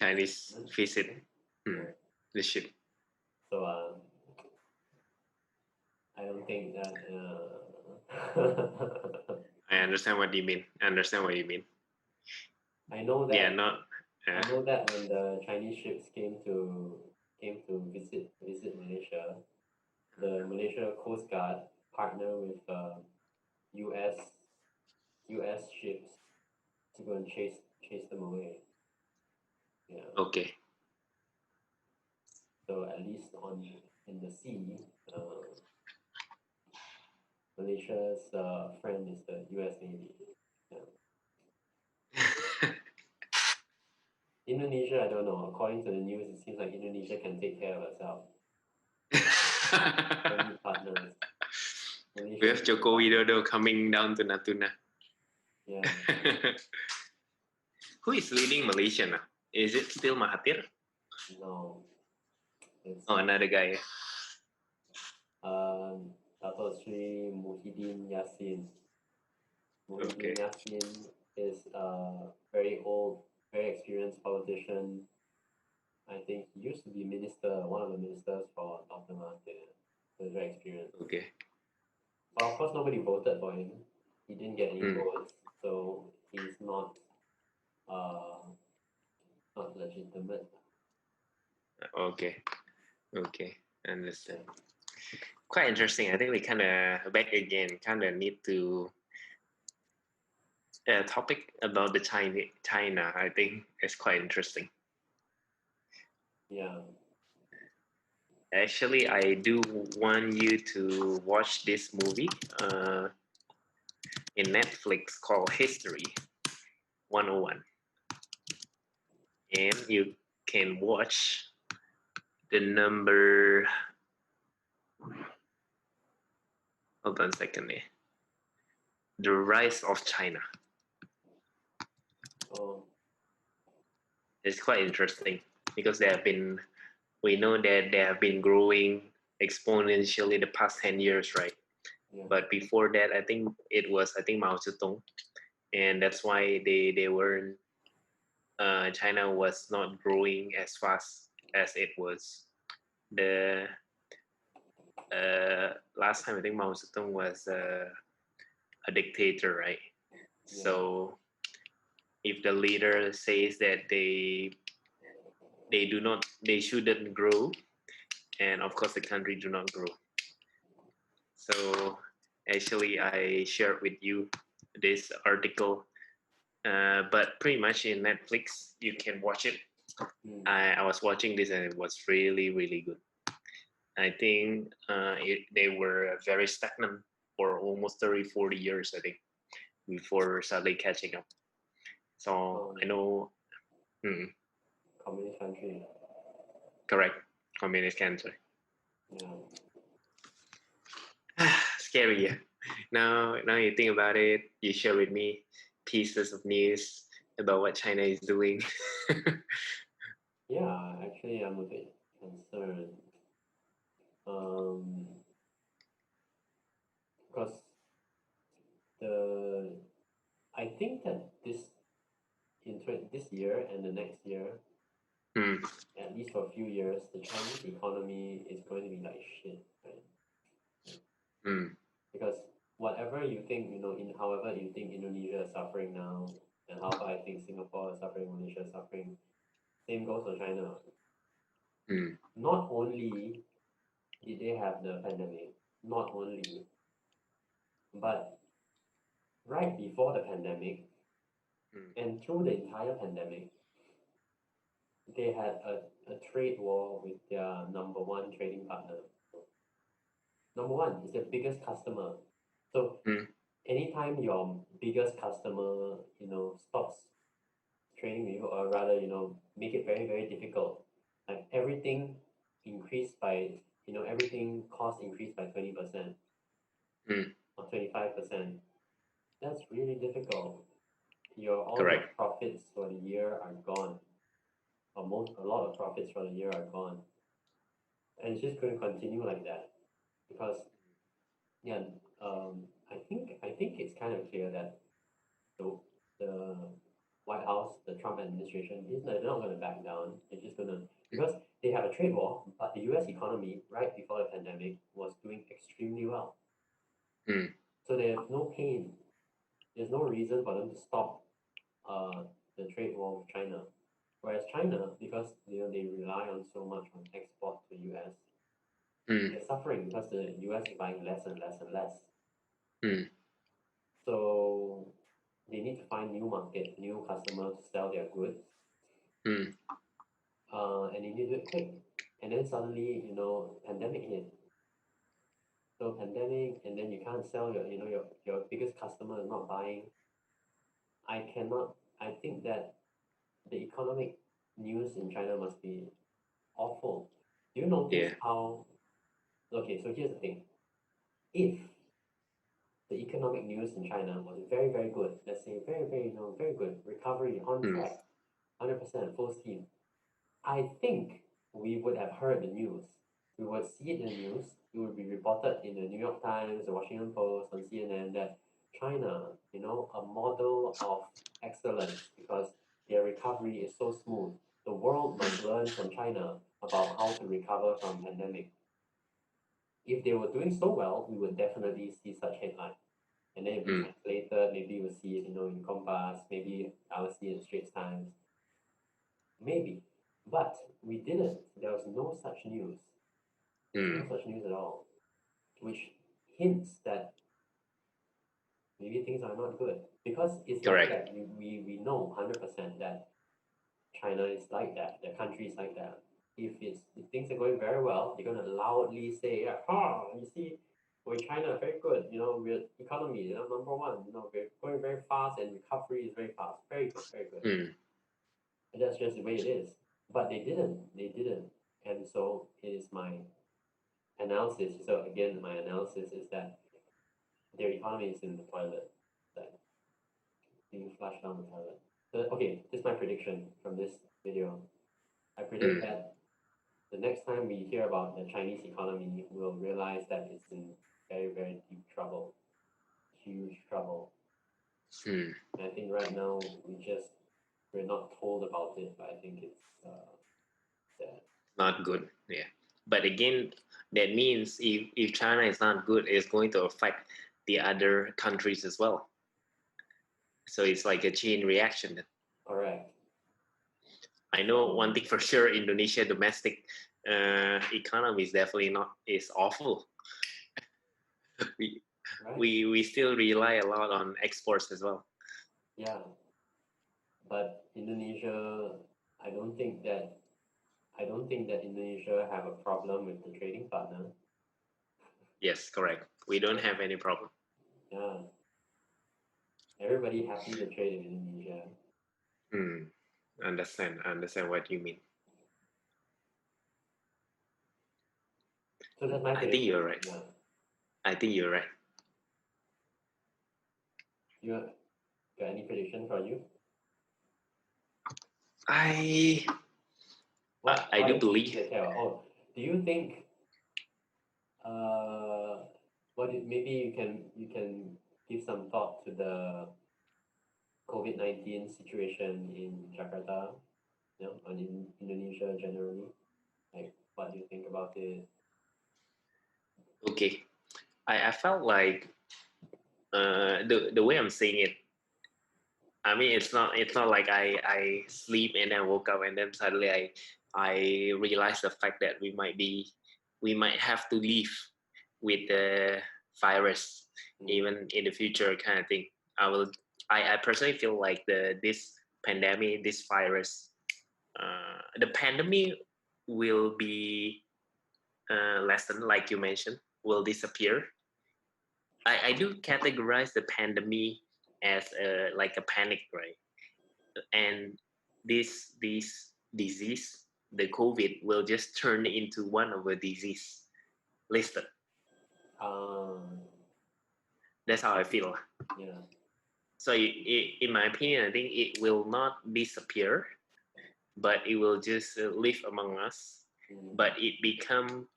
Chinese visit. yeah. Mm. The ship. So I don't think that I understand what you mean. I understand what you mean. I know Yeah, that not. I know that when the Chinese ships came to visit Malaysia, the Malaysia Coast Guard partner with U.S. U.S. ships to go and chase them away. Yeah. Okay. So at least in the sea, Malaysia's friend is the U.S. Navy. Yeah. Indonesia, I don't know. According to the news, it seems like Indonesia can take care of itself. Don't need partners. We Malaysia have needs Joko partners. Widodo coming down to Natuna. Yeah. Who is leading Malaysia now? Is it still Mahathir? No. It's Oh, another guy. Dato Sri Muhyiddin Yassin. Muhyiddin Okay. Yassin is a very old, very experienced politician. I think he used to be minister, one of the ministers for Dr. Mahathir. So he's very experienced. Okay. But of course, nobody voted for him. He didn't get any Mm. votes, so he's uh, not legitimate. Okay. Okay. Yeah. Understand. Quite interesting. I think we kind of back again. Kind of need to topic about the China. I think it's quite interesting. Yeah. Actually, I do want you to watch this movie in Netflix called History 101. And you can watch the number. Hold on a second there. The Rise of China. Oh, It's quite interesting because we know that they have been growing exponentially the past 10 years, right? yeah. But before that, I think Mao Zedong, and that's why they weren't. China was not growing as fast as it was. The last time I think Mao Zedong was a dictator, right? Yeah. So if the leader says that they shouldn't grow, and of course the country do not grow. So actually, I shared with you this article, but pretty much in Netflix you can watch it. Mm. I was watching this and it was really really good. I think they were very stagnant for almost 30, 40 years, I think, before suddenly catching up. So I know, Communist country. correct, communist country. Yeah. Scary, yeah. Now you think about it, you share with me pieces of news about what China is doing. Yeah, actually, I'm a bit concerned. Because I think that this year and the next year, Mm. at least for a few years, the Chinese economy is going to be like shit, right? Mm. Because whatever you think, however you think Indonesia is suffering now, and however I think Singapore is suffering, Malaysia is suffering, same goes for China. Mm. Not only did they have the pandemic, not only, but right before the pandemic Mm. and through the entire pandemic, they had a trade war with their number one trading partner. Number one is their biggest customer. So Mm. anytime your biggest customer, stops trading with you, or rather, make it very, very difficult, like everything increased by, everything cost increased by 20% Mm. or 25%. That's really difficult. All your Correct. profits for the year are gone. A lot of profits for the year are gone. And it's just going to continue like that because yeah, I think it's kind of clear that the White House, the Trump administration, they're not going to back down. They're just going to, because they have a trade war, but the U.S. economy right before the pandemic was doing extremely well. Mm. So they have no pain. There's no reason for them to stop the trade war with China. Whereas China, because they rely on so much on export to the US, Mm. they're suffering because the US is buying less and less and less. Mm. So they need to find new market, new customer to sell their goods, Mm. and they need to do it quick. And then suddenly, pandemic hit. So pandemic, and then you can't sell your biggest customer is not buying. I cannot. I think that the economic news in China must be awful. Do you notice Yeah. how? Okay, so here's the thing. If the economic news in China was very, very good, let's say very, very, very good, recovery on Mm. track, 100% full steam, I think we would have heard the news. We would see it in the news. It would be reported in the New York Times, the Washington Post, on CNN that China, a model of excellence because their recovery is so smooth. The world must Mm. learn from China about how to recover from pandemic. If they were doing so well, we would definitely see such headline. And then it'll be Mm. translated. Maybe you'll see it, in Compass. Maybe I'll see it in Straits Times. Maybe. But we didn't. There was no such news. There's no Mm. such news at all, which hints that maybe things are not good. Because it's like Correct. that. We know 100% that China is like that. The country is like that. If things are going very well, they're gonna loudly say, "Ah, you see, we're China, very good. We're economy, number one. We're going very fast, and recovery is very fast. Very good, very good." Mm. And that's just the way it is. But they didn't. They didn't. And so it is my analysis. So again, my analysis is that their economy is in the toilet, like being flushed down the toilet. So, okay, this is my prediction from this video. I predict Mm. that the next time we hear about the Chinese economy, we'll realize that it's in very, very deep trouble, huge trouble. Mm. And I think right now we're not told about it, but I think it's sad. Not good. Yeah. But again, that means if China is not good, it's going to affect the other countries as well. So it's like a chain reaction. Correct. I know one thing for sure: Indonesia domestic economy is definitely not is awful. we Right? we still rely a lot on exports as well. Yeah. But Indonesia, I don't think that I don't think that Indonesia have a problem with the trading partner. Yes, correct. We don't have any problem. Yeah. Everybody happy to trade in Indonesia. Hmm. Understand what you mean. So that's my I think prediction. you're right. Yeah. I think you're right. You got any prediction for you? I I do believe. Oh, do you think maybe you can give some thought to the COVID-19 situation in Jakarta, and in Indonesia generally. Like, what do you think about it? Okay, I felt like the way I'm saying it. I mean, it's not like I sleep and then woke up and then suddenly I realized the fact that we might have to live with the virus even in the future kind of thing. I will I personally feel like this pandemic, this virus, the pandemic will be lessened, like you mentioned, will disappear. I do categorize the pandemic as like a panic, right? And this disease, the COVID, will just turn into one of a disease listed. Um, That's how I feel. yeah. So, in my opinion, I think it will not disappear, but it will just live among us. But it become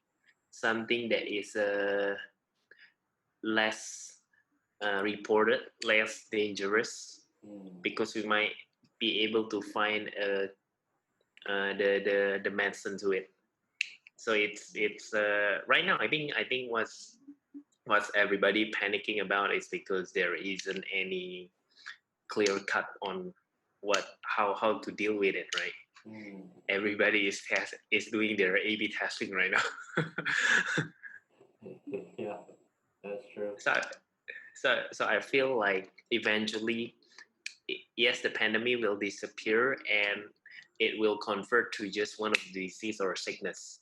something that is less reported, less dangerous, because we might be able to find the medicine to it. So it's right now. I think what's everybody panicking about is because there isn't any clear cut on how to deal with it, right? Everybody is doing their A/B testing right now. Yeah, that's true. So I feel like eventually, yes, the pandemic will disappear and it will convert to just one of the disease or sickness.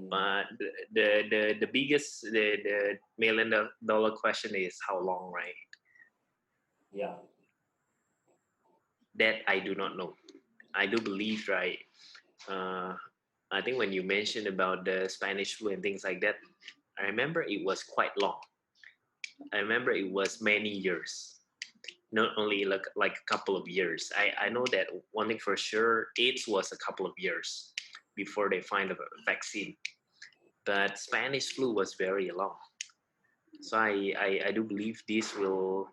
But the biggest the $1 million question is how long, right? Yeah. That I do not know. I do believe, right? Uh, I think when you mentioned about the Spanish flu and things like that, I remember it was quite long. I remember it was many years, not only like a couple of years. I know that one thing for sure, AIDS was a couple of years before they find a vaccine. But Spanish flu was very long. So I do believe this will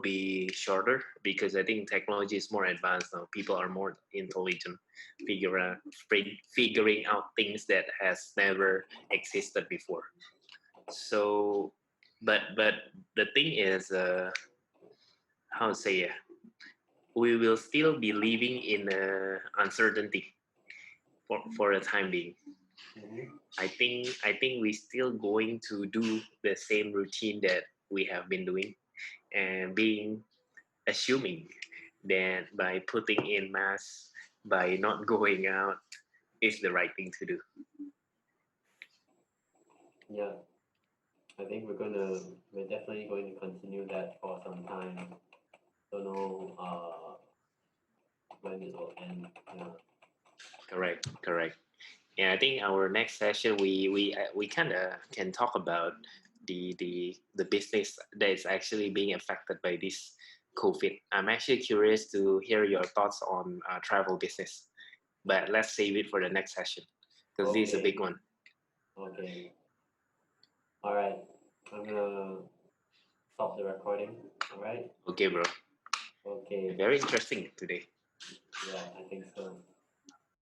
be shorter because I think technology is more advanced now. People are more intelligent, figuring out things that has never existed before. So, but the thing is, how to say it? We will still be living in uncertainty for the time being. I think we're still going to do the same routine that we have been doing and being assuming that by putting in masks, by not going out, is the right thing to do. Yeah, I think we're definitely going to continue that for some time. Don't know when it will end. Yeah. Correct. And I think our next session we kind of can talk about the business that is actually being affected by this COVID. I'm actually curious to hear your thoughts on travel business, but let's save it for the next session because this is a Okay. big one. Okay. All right. I'm gonna stop the recording. All right. Okay, bro. Okay. Very interesting today. Yeah, I think so.